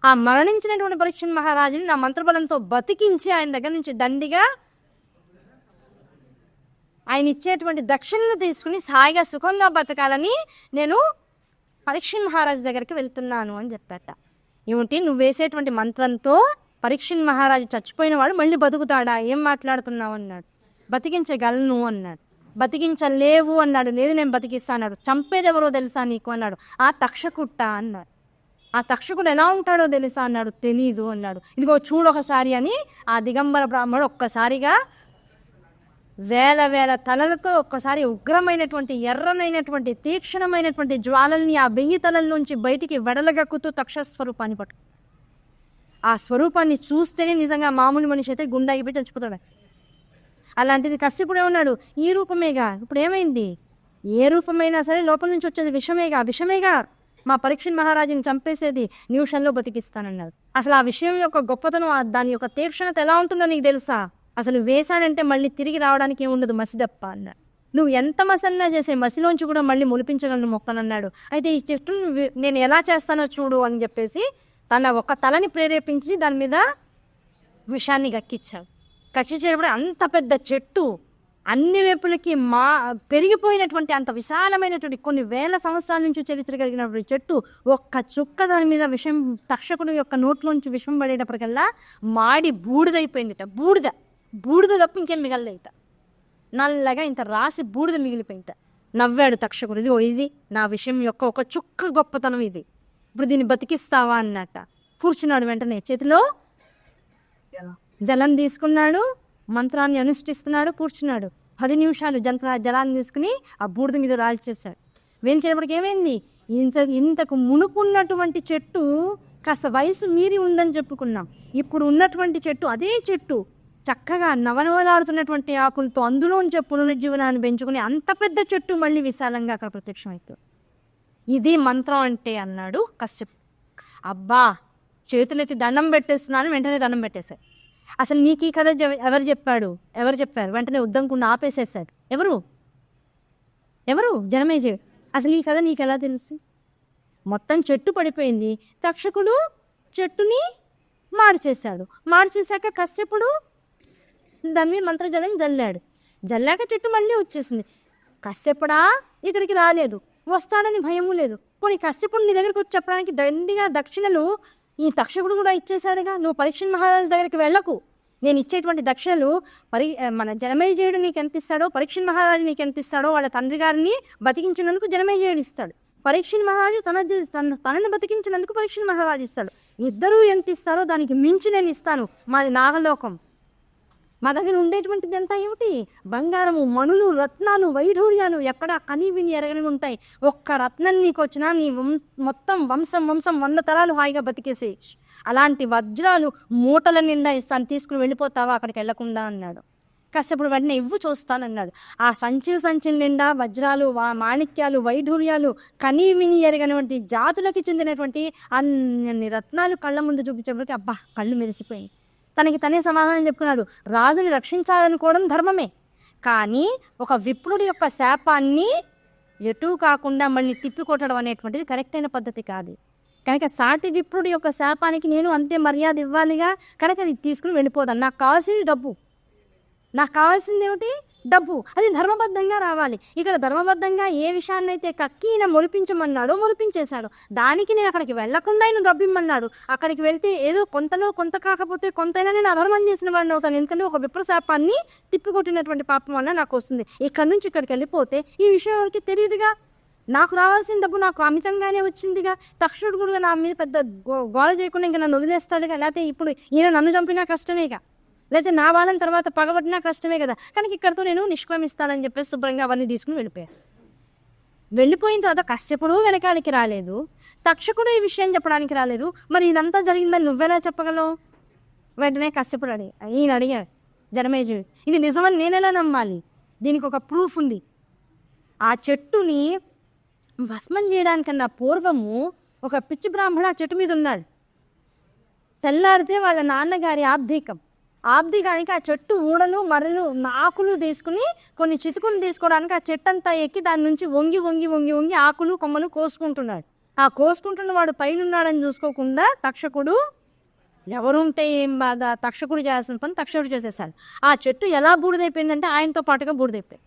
ఆ మరణించినటువంటి పరీక్షణ్ మహారాజుని నా మంత్రబలంతో బతికించి ఆయన దగ్గర నుంచి దండిగా ఆయన ఇచ్చేటువంటి దక్షిణను తీసుకుని హాయిగా సుఖంగా బతకాలని నేను పరీక్షణ్ మహారాజు దగ్గరికి వెళ్తున్నాను అని చెప్పాట. ఏమిటి, నువ్వు వేసేటువంటి మంత్రంతో పరీక్షణ్ మహారాజు చచ్చిపోయిన వాడు మళ్ళీ బతుకుతాడా, ఏం మాట్లాడుతున్నావు అన్నాడు. బతికించగలను అన్నాడు. బతికించలేవు అన్నాడు. లేదు నేను బతికిస్తా అన్నాడు. చంపేది ఎవరో తెలుసా నీకు అన్నాడు. ఆ తక్షకుట్ట అన్నాడు. ఆ తక్షకుడు ఎలా ఉంటాడో తెలుసా అన్నాడు. తెలీదు అన్నాడు. ఇదిగో చూడొకసారి అని ఆ దిగంబర బ్రాహ్మణుడు ఒక్కసారిగా వేల తలలతో ఒక్కసారి ఉగ్రమైనటువంటి ఎర్రనైనటువంటి తీక్షణమైనటువంటి జ్వాలల్ని ఆ 1000 తలల్లోంచి బయటికి వెడలగక్కుతూ తక్షస్వరూపాన్ని పట్టు. ఆ స్వరూపాన్ని చూస్తేనే నిజంగా మామూలు మనిషి అయితే గుండాగిపోయి చచ్చిపోతాడు. అలాంటిది కశ్యపుడు ఏమన్నాడు, ఈ రూపమేగా. ఇప్పుడు ఏమైంది, ఏ రూపమైనా సరే లోపల నుంచి వచ్చేది విషమేగా మా పరీక్షణ్ మహారాజుని చంపేసేది, నిమిషంలో బతికిస్తానన్నాడు. అసలు ఆ విషయం యొక్క గొప్పతనం, దాని యొక్క తీక్షణత ఎలా ఉంటుందో నీకు తెలుసా. అసలు వేసానంటే మళ్ళీ తిరిగి రావడానికి ఏముండదు, మసిదప్ప అన్నాడు. నువ్వు ఎంత మసన్నా చేసే మసిలోంచి కూడా మళ్ళీ మొలిపించగలను మొక్కనన్నాడు. అయితే ఈ చెట్టును నేను ఎలా చేస్తానో చూడు అని చెప్పేసి తన ఒక తలని ప్రేరేపించి దాని మీద విషాన్ని గక్కిచ్చాడు. కక్కించేటప్పుడు అంత పెద్ద చెట్టు, అన్ని వైపులకి పెరిగిపోయినటువంటి అంత విశాలమైనటువంటి కొన్ని వేల సంవత్సరాల నుంచి చరిత్ర కలిగినటువంటి చెట్టు, ఒక్క చుక్క దాని మీద విషం, తక్షకుడు యొక్క నోట్లోంచి విషం పడేటప్పటికల్లా మాడి బూడిదైపోయిందిట. బూడిద తప్ప ఇంకేం మిగలలేట. నల్లగా ఇంత రాసి బూడిద మిగిలిపోయింట. నవ్వాడు తక్షకుడు. ఇది నా విషయం యొక్క ఒక చుక్క గొప్పతనం, ఇది ఇప్పుడు దీన్ని బతికిస్తావా అన్నట్ట. కూర్చున్నాడు. వెంటనే చేతిలో జలం తీసుకున్నాడు, మంత్రాన్ని అనుష్ఠిస్తున్నాడు, కూర్చున్నాడు. 10 నిమిషాలు జలాన్ని తీసుకుని ఆ బూడిద మీద రాల్చేశాడు. వేయించేటప్పటికి ఏమైంది, ఇంతకు మునుపున్నటువంటి చెట్టు కాస్త వయసు మీరి ఉందని చెప్పుకున్నాం. ఇప్పుడు ఉన్నటువంటి చెట్టు, అదే చెట్టు చక్కగా నవనవలాడుతున్నటువంటి ఆకులతో అందులోంచే పునరుజ్జీవనాన్ని పెంచుకుని అంత పెద్ద చెట్టు మళ్ళీ విశాలంగా అక్కడ ప్రత్యక్షమవుతుంది. ఇది మంత్రం అంటే అన్నాడు కశ్యప్. అబ్బా, చేతులెత్తి దండం పెట్టేస్తున్నాను. వెంటనే దండం పెట్టేశాడు. అసలు నీకు ఈ కథ ఎవరు చెప్పారు? వెంటనే ఉద్దంకుండా ఆపేసేసాడు. ఎవరు? జనమేజయుడు. అసలు ఈ కథ నీకు ఎలా తెలుసు? మొత్తం చెట్టు పడిపోయింది. తక్షకుడు చెట్టుని మార్చేశాక కశ్యపుడు దాని మీద మంత్రజలం జల్లాక చెట్టు మళ్ళీ వచ్చేసింది. కశ్యపుడా ఇక్కడికి రాలేదు, వస్తాడని భయము లేదు. పోనీ కశ్యపుడు నీ దగ్గరికి వచ్చి చెప్పడానికి దండిగా దక్షిణలు ఈ తక్షకుడు కూడా ఇచ్చేశాడుగా. నువ్వు పరీక్షణ్ మహారాజు దగ్గరికి వెళ్ళకు, నేను ఇచ్చేటువంటి దక్షిణలు మన జనమేజయుడు నీకు ఎంత ఇస్తాడో, పరీక్షణ్ మహారాజు నీకు ఎంత ఇస్తాడో, వాళ్ళ తండ్రి గారిని బతికించినందుకు జనమేజయుడు ఇస్తాడు. పరీక్షణ్ మహారాజు తనని బతికించినందుకు పరీక్షణ్ మహారాజు ఇస్తాడు. ఇద్దరూ ఎంత ఇస్తారో దానికి మించి నేను ఇస్తాను. మాది నాగలోకం. మా దగ్గర ఉండేటువంటిది ఎంత ఏమిటి, బంగారము, మణులు, రత్నాలు, వైఢూర్యాలు ఎక్కడా కనీ విని ఎరగని ఉంటాయి. ఒక్క రత్నం నీకు వచ్చినా నీ మొత్తం వంశం 100 తరాలు హాయిగా బతికేసే అలాంటి వజ్రాలు మూటల నిండా ఇస్తాను, తీసుకుని వెళ్ళిపోతావా అక్కడికి వెళ్లకుండా అన్నాడు. కశ్యపుడు వెంటనే ఇవ్వు చూస్తానన్నాడు. ఆ సంచుల నిండా వజ్రాలు, మాణిక్యాలు, వైఢూర్యాలు, కనీవిని ఎరగనటువంటి జాతులకి చెందినటువంటి అన్ని రత్నాలు కళ్ళ ముందు చూపించేప్పటికి అబ్బా కళ్ళు మెరిసిపోయాయి. తనకి తనే సమాధానం చెప్పుకున్నాడు, రాజుని రక్షించాలనుకోవడం ధర్మమే, కానీ ఒక విప్రుడి యొక్క శాపాన్ని ఎటూ కాకుండా మళ్ళీ తిప్పికొట్టడం అనేటువంటిది కరెక్ట్ అయిన పద్ధతి కాదు. కనుక సాటి విప్రుడి యొక్క శాపానికి నేను అంతే మర్యాద ఇవ్వాలిగా. కనుక అది తీసుకుని వెళ్ళిపోదాను. నాకు కావాల్సింది డబ్బు, నాకు కావాల్సింది ఏమిటి? డబ్బు. అది ధర్మబద్ధంగా రావాలి. ఇక్కడ ధర్మబద్ధంగా ఏ విషయాన్ని అయితే కక్కి ఈయన మొలిపించమన్నాడో మొలిపించేశాడు. దానికి నేను అక్కడికి వెళ్లకుండా ఆయన డబ్బు ఇమ్మన్నాడు. అక్కడికి వెళ్తే ఏదో కొంతలో కొంత కాకపోతే కొంతైనా నేను అధర్మం చేసిన వాడిని అవుతాను. ఎందుకంటే ఒక విప్రశాపాన్ని తిప్పికొట్టినటువంటి పాపం వల్ల నాకు వస్తుంది. ఇక్కడి నుంచి ఇక్కడికి వెళ్ళిపోతే ఈ విషయం ఎవరికి తెలియదుగా. నాకు రావాల్సిన డబ్బు నాకు అమితంగానే వచ్చిందిగా. తక్షణుడు కూడా నా మీద పెద్ద గోల చేయకుండా ఇంకా నన్ను వదిలేస్తాడుగా. లేకపోతే ఇప్పుడు ఈయన నన్ను చంపినా కష్టమేగా, లేకపోతే నా వాళ్ళని తర్వాత పగబట్టినా కష్టమే కదా. కనుక ఇక్కడితో నేను నిష్క్రమిస్తానని చెప్పేసి శుభ్రంగా అవన్నీ తీసుకుని వెళ్ళిపోయారు. వెళ్ళిపోయిన తర్వాత కశ్యపుడు వెనకాలకి రాలేదు, తక్షకుడు ఈ విషయం చెప్పడానికి రాలేదు. మరి ఇదంతా జరిగిందని నువ్వెలా చెప్పగలవు? వెంటనే కశ్యపుడు ఈయన అడిగాడు జనమేజయుడు, ఇది నిజమని నేనెలా నమ్మాలి? దీనికి ఒక ప్రూఫ్ ఉంది. ఆ చెట్టుని భస్మం చేయడానికన్నా పూర్వము ఒక పిచ్చి బ్రాహ్మణ ఆ చెట్టు మీద ఉన్నాడు. తెల్లారితే వాళ్ళ నాన్నగారి ఆబ్దికానికి ఆ చెట్టు ఊడలు మరలు ఆకులు తీసుకుని కొన్ని చితుకులు తీసుకోవడానికి ఆ చెట్టు అంతా ఎక్కి దాని నుంచి వంగి వంగి వంగి వంగి ఆకులు కొమ్మలు కోసుకుంటున్నాడు. ఆ కోసుకుంటున్న వాడు పైన ఉన్నాడని చూసుకోకుండా తక్షకుడు, ఎవరు ఉంటే ఏం బాధ, తక్షకుడు చేయాల్సిన పని తక్షకుడు చేసేసాడు. ఆ చెట్టు ఎలా బూడిదైపోయిందంటే ఆయనతో పాటుగా బూడిదైపోయింది.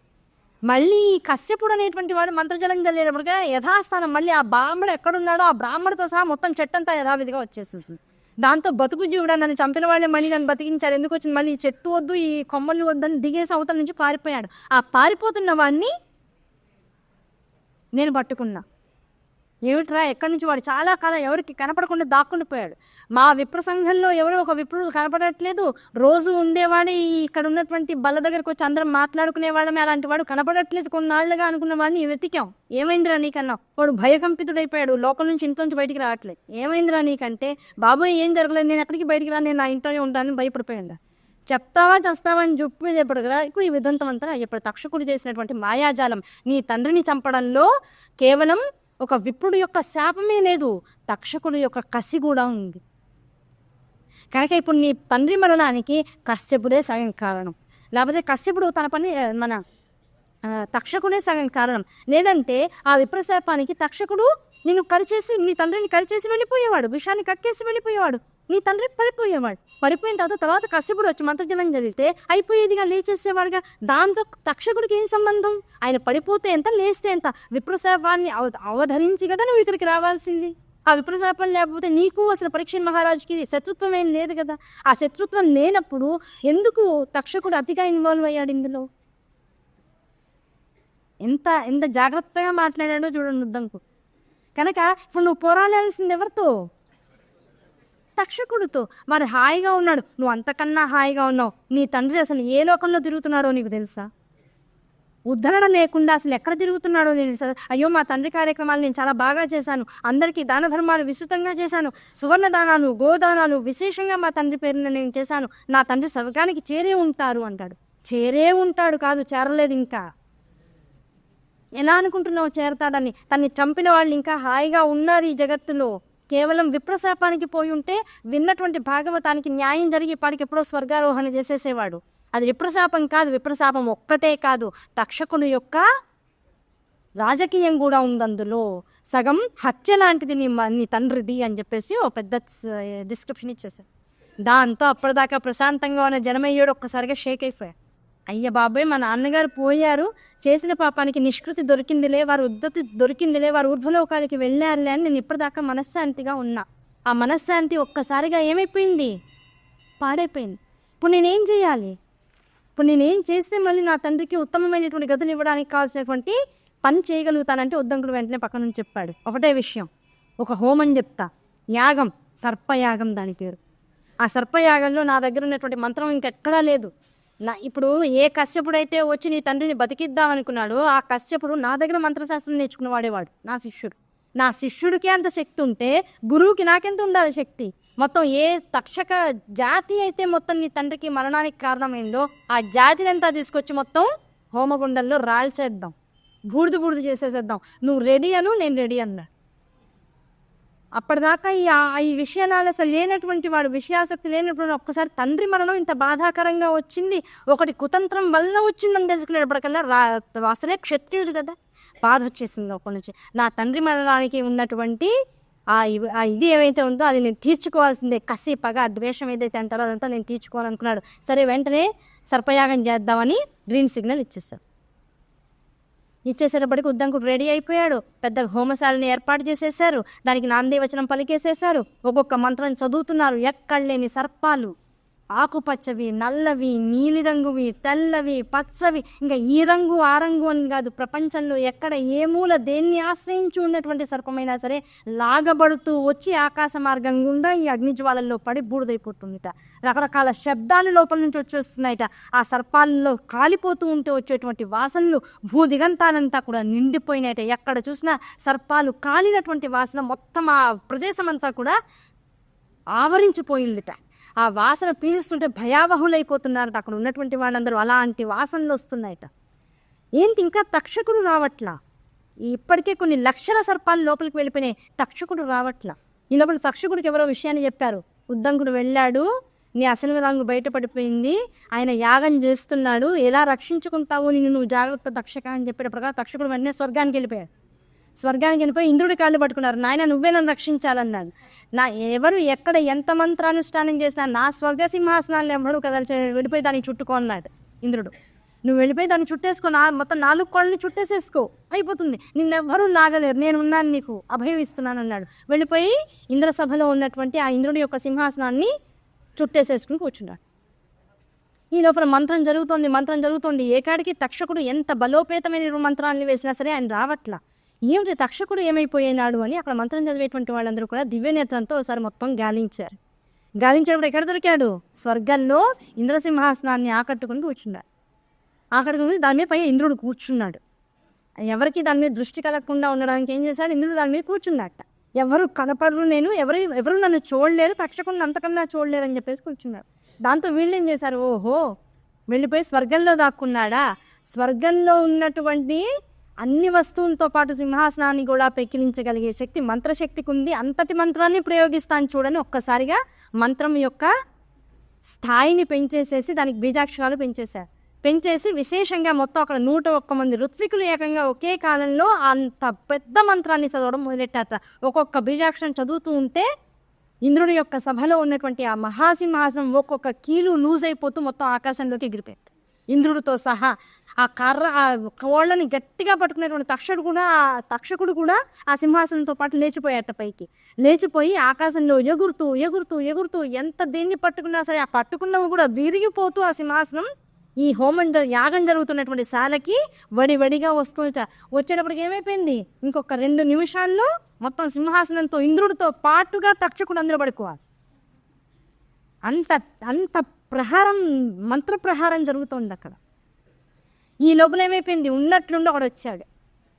మళ్ళీ కశ్యపుడు అనేటువంటి వాడు మంత్రజలం చల్లేటప్పటిగా యథాస్థానం మళ్ళీ ఆ బ్రాహ్మడు ఎక్కడున్నాడో ఆ బ్రాహ్మడితో సహా మొత్తం చెట్టంతా యథావిధిగా వచ్చేసేసింది. దాంతో బతుకు జీవుడా, నన్ను చంపిన వాళ్ళే మళ్ళీ నన్ను బతికించారు, ఎందుకు వచ్చింది, మళ్ళీ ఈ చెట్టు వద్దు ఈ కొమ్మలు వద్దని దిగేసి అవతల నుంచి పారిపోయాడు. ఆ పారిపోతున్న వాడిని నేను పట్టుకున్నా. ఏమిట్రా ఎక్కడి నుంచి? వాడు చాలా కాలం ఎవరికి కనపడకుండా దాక్కుండిపోయాడు. మా విప్ర సంఘంలో ఎవరో ఒక విప్రుడు కనపడట్లేదు, రోజు ఉండేవాడు ఇక్కడ ఉన్నటువంటి బల్ల దగ్గరకు వచ్చి అందరం మాట్లాడుకునేవాడమే, అలాంటి వాడు కనపడట్లేదు కొన్నాళ్ళుగా అనుకున్న వాడిని వెతికాం. ఏమైందిరా నీకన్నా? వాడు భయకంపితుడైపోయాడు, లోకం నుంచి ఇంట్లోంచి బయటికి రావట్లేదు. ఏమైందిరా నీకంటే, బాబోయ్ ఏం జరగలేదు, నేను ఎక్కడికి బయటికి రా, నేను నా ఇంట్లోనే ఉంటానని భయపడిపోయాడు. చెప్తావా చేస్తావా అని చెప్పాడు కదా. ఇప్పుడు ఈ విధంతం అంతా ఇప్పుడు తక్షకుడు చేసినటువంటి మాయాజాలం, నీ తండ్రిని చంపడంలో కేవలం ఒక విప్రుడు యొక్క శాపమే లేదు, తక్షకుడు యొక్క కసి కూడా ఉంది. కనుక ఇప్పుడు నీ తండ్రి మరణానికి కశ్యపుడే సగం కారణం, లేకపోతే కశ్యపుడు తన పని మన తక్షకుడే సగం కారణం. లేదంటే ఆ విప్రశాపానికి తక్షకుడు నిన్ను కరిచేసి, నీ తండ్రిని కరిచేసి వెళ్ళిపోయేవాడు, విషాన్ని కక్కేసి వెళ్ళిపోయేవాడు, నీ తండ్రి పడిపోయిన తర్వాత కశ్యపుడు వచ్చి మంత్రజలం జరిగితే అయిపోయేదిగా, లేచేసేవాడుగా. దాంతో తక్షకుడికి ఏం సంబంధం? ఆయన పడిపోతే ఎంత, లేస్తే ఎంత? విప్రశాపాన్ని అవధరించి కదా నువ్వు ఇక్కడికి రావాల్సింది. ఆ విప్రశాపం లేకపోతే నీకు అసలు పరీక్ష మహారాజుకి శత్రుత్వం ఏం లేదు కదా. ఆ శత్రుత్వం లేనప్పుడు ఎందుకు తక్షకుడు అతిగా ఇన్వాల్వ్ అయ్యాడు ఇందులో? ఎంత జాగ్రత్తగా మాట్లాడాడో చూడండి ఉద్దంకు. కనుక ఇప్పుడు నువ్వు పోరాడాల్సింది ఎవరితో? తక్షకుడితో. మరి హాయిగా ఉన్నాడు, నువ్వు అంతకన్నా హాయిగా ఉన్నావు. నీ తండ్రి అసలు ఏ లోకంలో తిరుగుతున్నాడో నీకు తెలుసా? ఉద్ధరణ లేకుండా అసలు ఎక్కడ తిరుగుతున్నాడో తెలుసా? అయ్యో మా తండ్రి కార్యక్రమాలు నేను చాలా బాగా చేశాను, అందరికీ దాన ధర్మాలు విస్తృతంగా చేశాను, సువర్ణ దానాలు గోదానాలు విశేషంగా మా తండ్రి పేరున నేను చేశాను, నా తండ్రి స్వర్గానికి చేరే ఉంటారు అంటాడు. చేరే ఉంటాడు కాదు, చేరలేదు ఇంకా. ఎలా అనుకుంటున్నావు చేరతాడని? తన్ని చంపిన వాళ్ళు ఇంకా హాయిగా ఉన్నారు ఈ జగత్తులో. కేవలం విప్రశాపానికి పోయి ఉంటే విన్నటువంటి భాగవతానికి న్యాయం జరిగి ఇప్పటికి ఎప్పుడో స్వర్గారోహణ చేసేసేవాడు. అది విప్రశాపం కాదు. విప్రశాపం ఒక్కటే కాదు, తక్షకుని యొక్క రాజకీయం కూడా ఉంది అందులో. సగం హత్య లాంటిది నీ తండ్రిది అని చెప్పేసి ఓ పెద్ద డిస్క్రిప్షన్ ఇచ్చేసాడు. దాంతో అప్పటిదాకా ప్రశాంతంగా ఉన్న జనమయ్యాడు ఒక్కసారిగా షేక్ అయిపోయాడు. అయ్య బాబాయ్, మా నాన్నగారు పోయారు, చేసిన పాపానికి నిష్కృతి దొరికిందిలే, వారు ఉద్ధతి దొరికిందిలే, వారు ఊర్ధ్వలోకాలకి వెళ్ళారులే అని నేను ఇప్పటిదాకా మనశ్శాంతిగా ఉన్నా. ఆ మనశ్శాంతి ఒక్కసారిగా ఏమైపోయింది? పాడైపోయింది. ఇప్పుడు నేనేం చేయాలి? ఇప్పుడు నేనేం చేస్తే మళ్ళీ నా తండ్రికి ఉత్తమమైనటువంటి గతులు ఇవ్వడానికి కావాల్సినటువంటి పని చేయగలుగుతానంటే ఉద్దంకుడు వెంటనే పక్క నుంచి చెప్పాడు. ఒకటే విషయం, ఒక హోమం చెప్తా, యాగం, సర్పయాగం దాని పేరు. ఆ సర్పయాగంలో నా దగ్గర ఉన్నటువంటి మంత్రం ఇంకెక్కడా లేదు. ఇప్పుడు ఏ కశ్యపుడైతే వచ్చి నీ తండ్రిని బతికిద్దాం అనుకున్నాడో ఆ కశ్యపుడు నా దగ్గర మంత్రశాస్త్రం నేర్చుకుని వాడేవాడు, నా శిష్యుడు. నా శిష్యుడికి అంత శక్తి ఉంటే గురువుకి నాకెంత ఉండాలి శక్తి? మొత్తం ఏ తక్షక జాతి అయితే మొత్తం నీ తండ్రికి మరణానికి కారణమైందో ఆ జాతిని అంతా తీసుకొచ్చి మొత్తం హోమగుండంలో రాల్చేద్దాం, బూడిద చేసేసేద్దాం, నువ్వు రెడీ అను, నేను రెడీ అన్నా. అప్పటిదాకా ఈ విషయాలు అసలు లేనటువంటి వాడు, విషయాసక్తి లేనటువంటి ఒక్కసారి తండ్రి మరణం ఇంత బాధాకరంగా వచ్చింది, ఒకటి కుతంత్రం వల్ల వచ్చిందని తెలుసుకునేటప్పటికల్లా అసలే క్షత్రియుడు కదా, బాధ వచ్చేసింది ఒక్కడి నుంచి. నా తండ్రి మరణానికి ఉన్నటువంటి ఇది ఏవైతే ఉందో అది నేను తీర్చుకోవాల్సిందే, కసి పగ ద్వేషం ఏదైతే అంటారో అదంతా నేను తీర్చుకోవాలనుకున్నాడు. సరే వెంటనే సర్పయాగం చేద్దామని గ్రీన్ సిగ్నల్ ఇచ్చేసాడు. ఇచ్చేసేటప్పటికి ఉద్దంకుడు రెడీ అయిపోయాడు. పెద్ద హోమశాలని ఏర్పాటు చేసేసారు, దానికి నాంది వచనం పలికేసేసారు, ఒక్కొక్క మంత్రం చదువుతున్నారు. ఎక్కడలేని సర్పాలు, ఆకుపచ్చవి, నల్లవి, నీలిరంగువి, తెల్లవి, పచ్చవి, ఇంకా ఈ రంగు ఆ రంగు అని కాదు, ప్రపంచంలో ఎక్కడ ఏ మూల దేన్ని ఆశ్రయించి ఉన్నటువంటి సర్పమైనా సరే లాగబడుతూ వచ్చి ఆకాశ మార్గం గుండా ఈ అగ్నిజ్వాలల్లో పడి బూడిదైపోతుందిట. రకరకాల శబ్దాలు లోపల నుంచి వచ్చేస్తున్నాయిట. ఆ సర్పాలలో కాలిపోతూ ఉంటే వచ్చేటువంటి వాసనలు భూదిగంతానంతా కూడా నిండిపోయినాయిట. ఎక్కడ చూసినా సర్పాలు కాలినటువంటి వాసన మొత్తం ఆ ప్రదేశం అంతా కూడా ఆవరించిపోయిందిట. ఆ వాసన పీలుస్తుంటే భయావహులైపోతున్నారట అక్కడ ఉన్నటువంటి వాళ్ళందరూ. అలాంటి వాసనలు వస్తున్నాయట. ఏంటి ఇంకా తక్షకుడు రావట్లా? ఇప్పటికే కొన్ని లక్షల సర్పాలు లోపలికి వెళ్ళిపోయినాయి, తక్షకుడు రావట్లా. ఈ లోపల తక్షకుడికి ఎవరో విషయాన్ని చెప్పారు. ఉద్దంకుడు వెళ్ళాడు, నీ అసలు రంగు బయటపడిపోయింది, ఆయన యాగం చేస్తున్నాడు, ఎలా రక్షించుకుంటావు, నిన్ను నువ్వు జాగ్రత్త తక్షక అని చెప్పేట ప్రకారం తక్షకుడు వెంటనే స్వర్గానికి వెళ్ళిపోయాడు. స్వర్గానికి వెళ్ళిపోయి ఇంద్రుడి కాళ్ళు పట్టుకున్నారు. నాయన నువ్వే నన్ను రక్షించాలన్నాడు. ఎవరు ఎక్కడ ఎంత మంత్రానుష్ఠానం చేసినా నా స్వర్గ సింహాసనాన్ని ఎవడు కదల్చే, వెళ్ళిపోయి దాన్ని చుట్టుకో అన్నాడు ఇంద్రుడు. నువ్వు వెళ్ళిపోయి దాన్ని చుట్టేసుకో, మొత్తం 4 కోళ్ళని చుట్టేసేసుకో, అయిపోతుంది, నిన్నెవ్వరూ లాగలేరు, నేను ఉన్నాను, నీకు అభయం ఇస్తున్నాను అన్నాడు. వెళ్ళిపోయి ఇంద్రసభలో ఉన్నటువంటి ఆ ఇంద్రుడి యొక్క సింహాసనాన్ని చుట్టేసేసుకుని కూర్చున్నాడు. ఈ లోపల మంత్రం జరుగుతోంది. ఏకాడికి తక్షకుడు ఎంత బలోపేతమైన మంత్రాన్ని వేసినా సరే ఆయన రావట్లా. ఏమిటి తక్షకుడు ఏమైపోయినాడు అని అక్కడ మంత్రం చదివేటువంటి వాళ్ళందరూ కూడా దివ్యనేత్రంతో ఒకసారి మొత్తం గాలించేటప్పుడు ఎక్కడ దొరికాడు? స్వర్గంలో ఇంద్రసింహాసనాన్ని ఆకట్టుకుని కూర్చున్నాడు. దాని మీద పై ఇంద్రుడు కూర్చున్నాడు. ఎవరికి దాని మీద దృష్టి కలగకుండా ఉండడానికి ఏం చేశాడు? ఇంద్రుడు దాని మీద కూర్చున్నట్ట. ఎవరు కనపడరు, నేను ఎవరు నన్ను చూడలేరు, తక్షకుడిని అంతకన్నా చూడలేరు అని చెప్పేసి కూర్చున్నాడు. దాంతో వీళ్ళు ఏం చేశారు? ఓహో, వెళ్ళిపోయి స్వర్గంలో దాక్కున్నాడా? స్వర్గంలో ఉన్నటువంటి అన్ని వస్తువులతో పాటు సింహాసనాన్ని కూడా పెక్కిలించగలిగే శక్తి మంత్రశక్తికి ఉంది, అంతటి మంత్రాన్ని ప్రయోగిస్తాను చూడని ఒక్కసారిగా మంత్రం యొక్క స్థాయిని పెంచేసేసి దానికి బీజాక్షరాలు పెంచేసి విశేషంగా మొత్తం అక్కడ 101 మంది ఋత్వికులు ఏకంగా ఒకే కాలంలో అంత పెద్ద మంత్రాన్ని చదవడం మొదలెట్టారట. ఒక్కొక్క బీజాక్షరం చదువుతూ ఉంటే ఇంద్రుడి యొక్క సభలో ఉన్నటువంటి ఆ మహాసింహాసనం ఒక్కొక్క కీలు లూజ్ అయిపోతూ మొత్తం ఆకాశంలోకి ఎగిరిపోయారు ఇంద్రుడితో సహా. ఆ కోళ్ళని గట్టిగా పట్టుకునేటువంటి తక్షకుడు కూడా ఆ సింహాసనంతో పాటు లేచిపోయాట. పైకి లేచిపోయి ఆకాశంలో ఎగురుతూ ఎంత దేన్ని పట్టుకున్నా సరే ఆ పట్టుకున్నవి కూడా విరిగిపోతూ ఆ సింహాసనం ఈ యాగం జరుగుతున్నటువంటి శాలకి వడివడిగా వచ్చేటప్పటికి ఏమైపోయింది? ఇంకొక 2 నిమిషాల్లో మొత్తం సింహాసనంతో ఇంద్రుడితో పాటుగా తక్షకుడు అందరూ పడుకోవాలి. అంత ప్రహారం, మంత్ర ప్రహారం జరుగుతోంది అక్కడ. ఈ లోపల ఏమైపోయింది? ఉన్నట్లుండి ఒకడు వచ్చాడు,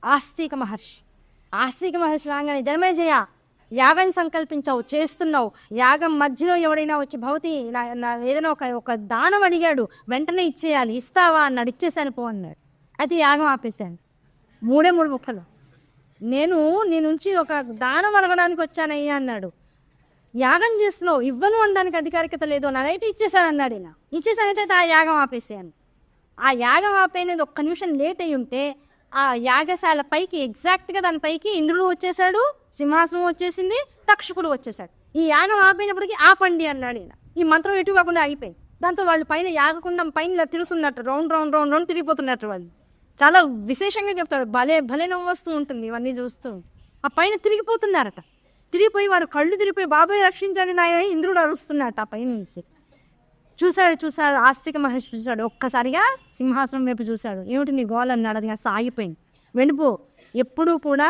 ఆస్తిక మహర్షి రాగానే, జనమేజయ యాగం సంకల్పించావు, చేస్తున్నావు, యాగం మధ్యలో ఎవడైనా వచ్చి భవతి ఏదైనా ఒక దానం అడిగాడు, వెంటనే ఇచ్చేయాలి, ఇస్తావా అన్నాడు. ఇచ్చేసాను పో అన్నాడు. అయితే యాగం ఆపేశాను. 3 ముక్కలు. నేను నీ నుంచి ఒక దానం అడగడానికి వచ్చానయ్యా అన్నాడు. యాగం చేస్తున్నావు, ఇవ్వను అనడానికి అధికారికత లేదు అన్నాడైతే ఇచ్చేసాను అన్నాడు. ఈయన ఇచ్చేసానైతే ఆ యాగం ఆపేసాను. ఆ యాగం ఆపేనేది 1 నిమిషం లేట్ అయి ఉంటే ఆ యాగశాల పైకి ఎగ్జాక్ట్గా దానిపైకి ఇంద్రుడు వచ్చేసాడు, సింహాసనం వచ్చేసింది, తక్షకుడు వచ్చేసాడు. ఈ యాగం ఆపేనప్పటికీ ఆపండి అన్నాడు ఈయన. ఈ మంత్రం ఎటు కాకుండా ఆగిపోయింది. దాంతో వాళ్ళు పైన యాగకుండం పైన ఇలా తిరుగుతున్నట్టు రౌండ్ తిరిగిపోతున్నట్టు వాళ్ళు చాలా విశేషంగా చెప్తాడు. భలే నవ్వొస్తూ ఉంటుంది ఇవన్నీ చూస్తూ. ఆ పైన తిరిగిపోతున్నారట. తిరిగిపోయి వాడు కళ్ళు తిరిగిపోయి బాబాయ్ రక్షించండి నాయన ఇంద్రుడు అరుస్తున్నట్టు ఆ పైన నుంచి. చూశాడు ఆస్తిక మహర్షి చూశాడు. ఒక్కసారిగా సింహాసనం వైపు చూశాడు. ఏమిటి నీ గోల్ అన్నాడు. అది ఆగిపోయింది. వెళ్ళిపో. ఎప్పుడూ కూడా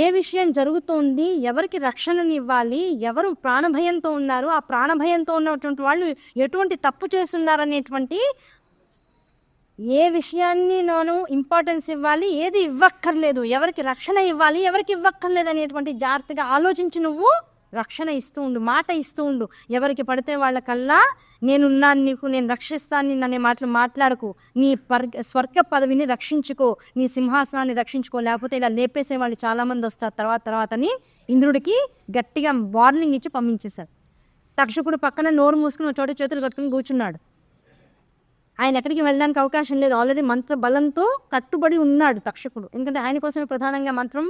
ఏ విషయం జరుగుతోంది, ఎవరికి రక్షణని ఇవ్వాలి, ఎవరు ప్రాణభయంతో ఉన్నారు, ఆ ప్రాణభయంతో ఉన్నటువంటి వాళ్ళు ఎటువంటి తప్పు చేస్తున్నారనేటువంటి ఏ విషయాన్ని నేను ఇంపార్టెన్స్ ఇవ్వాలి, ఏది ఇవ్వక్కర్లేదు, ఎవరికి రక్షణ ఇవ్వాలి, ఎవరికి ఇవ్వక్కర్లేదు అనేటువంటి జాగ్రత్తగా ఆలోచించి నువ్వు రక్షణ ఇస్తూ ఉండు, మాట ఇస్తూ ఉండు. ఎవరికి పడితే వాళ్ళకల్లా నేనున్నాను నీకు, నేను రక్షిస్తాను అనే మాటలు మాట్లాడకు, నీ స్వర్గ పదవిని రక్షించుకో, నీ సింహాసనాన్ని రక్షించుకో, లేకపోతే ఇలా లేపేసే వాళ్ళు చాలామంది వస్తారు తర్వాతని ఇంద్రుడికి గట్టిగా వార్నింగ్ ఇచ్చి పంపించేశారు. తక్షకుడు పక్కన నోరు మూసుకుని చోట చేతులు కట్టుకుని కూర్చున్నాడు. ఆయన ఎక్కడికి వెళ్ళడానికి అవకాశం లేదు, ఆల్రెడీ మంత్ర బలంతో కట్టుబడి ఉన్నాడు తక్షకుడు. ఎందుకంటే ఆయన కోసమే ప్రధానంగా మంత్రం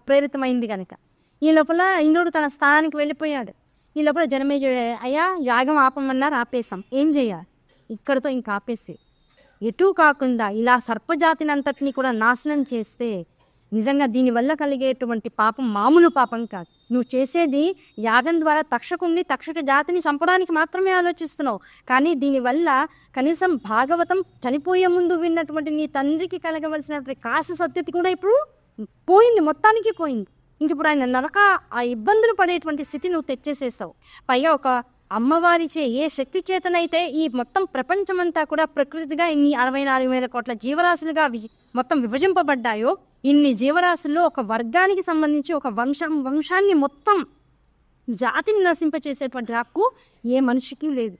ప్రేరితమైంది కనుక. ఈ లోపల ఇంద్రుడు తన స్థానానికి వెళ్ళిపోయాడు. ఈ లోపల జనమేజయుడు, అయ్యా యాగం ఆపమన్నారు, ఆపేశాం, ఏం చేయాలి, ఇక్కడితో ఇంకా ఆపేసి ఎటూ కాకుండా ఇలా సర్పజాతిని అంతటినీ కూడా నాశనం చేస్తే నిజంగా దీనివల్ల కలిగేటువంటి పాపం మామూలు పాపం కాదు. నువ్వు చేసేది యాగం ద్వారా తక్షకుణ్ణి, తక్షక జాతిని చంపడానికి మాత్రమే ఆలోచిస్తున్నావు. కానీ దీనివల్ల కనీసం భాగవతం చనిపోయే ముందు విన్నటువంటి నీ తండ్రికి కలగవలసినటువంటి కాశ సత్యత కూడా ఇప్పుడు పోయింది, మొత్తానికి పోయింది. ఇంక ఇప్పుడు ఆయన నరక ఆ ఇబ్బందులు పడేటువంటి స్థితి నువ్వు తెచ్చేసేసావు. పైగా ఒక అమ్మవారిచే ఏ శక్తి చేతనైతే ఈ మొత్తం ప్రపంచమంతా కూడా ప్రకృతిగా ఇన్ని 64,000 కోట్ల జీవరాశులుగా మొత్తం విభజింపబడ్డాయో, ఇన్ని జీవరాశుల్లో ఒక వర్గానికి సంబంధించి ఒక వంశాన్ని మొత్తం జాతిని నశింపచేసేటువంటి హక్కు ఏ మనిషికి లేదు.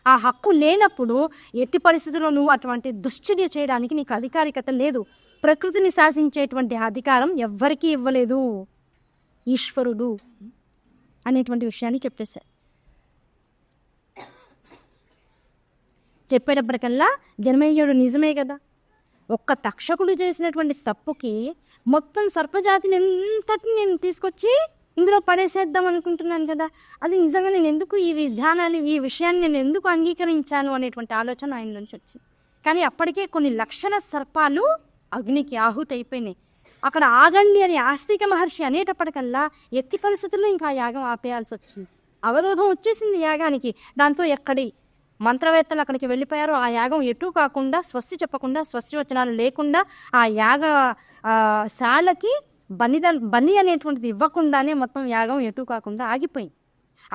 ఆ హక్కు లేనప్పుడు ఎట్టి పరిస్థితుల్లో నువ్వు అటువంటి దుశ్చర్య చేయడానికి నీకు అధికారికత లేదు. ప్రకృతిని శాసించేటువంటి అధికారం ఎవ్వరికీ ఇవ్వలేదు ఈశ్వరుడు అనేటువంటి విషయాన్ని చెప్పేశారు. చెప్పేటప్పటికల్లా జనమేజయుడు నిజమే కదా, ఒక్క తక్షకుడు చేసినటువంటి తప్పుకి మొత్తం సర్పజాతిని ఎంతటి నేను తీసుకొచ్చి ఇందులో పడేసేద్దాం అనుకుంటున్నాను కదా, అది నిజంగా నేను ఎందుకు ఈ విధానాలు, ఈ విషయాన్ని నేను ఎందుకు అంగీకరించాను అనేటువంటి ఆలోచన ఆయన నుంచి వచ్చింది. కానీ అప్పటికే కొన్ని లక్షల సర్పాలు అగ్నికి ఆహుతి అయిపోయినాయి. అక్కడ ఆగండి అని ఆస్తిక మహర్షి అనేటప్పటికల్లా ఎత్తి పరిస్థితుల్లో ఇంకా యాగం ఆపేయాల్సి వచ్చింది. అవరోధం వచ్చేసింది యాగానికి. దాంతో ఎక్కడి మంత్రవేత్తలు అక్కడికి వెళ్ళిపోయారో ఆ యాగం ఎటూ కాకుండా, స్వస్తి చెప్పకుండా, స్వస్తి వచనాలు లేకుండా ఆ యాగ శాలకి బలి అనేటువంటిది ఇవ్వకుండానే మొత్తం యాగం ఎటూ కాకుండా ఆగిపోయింది.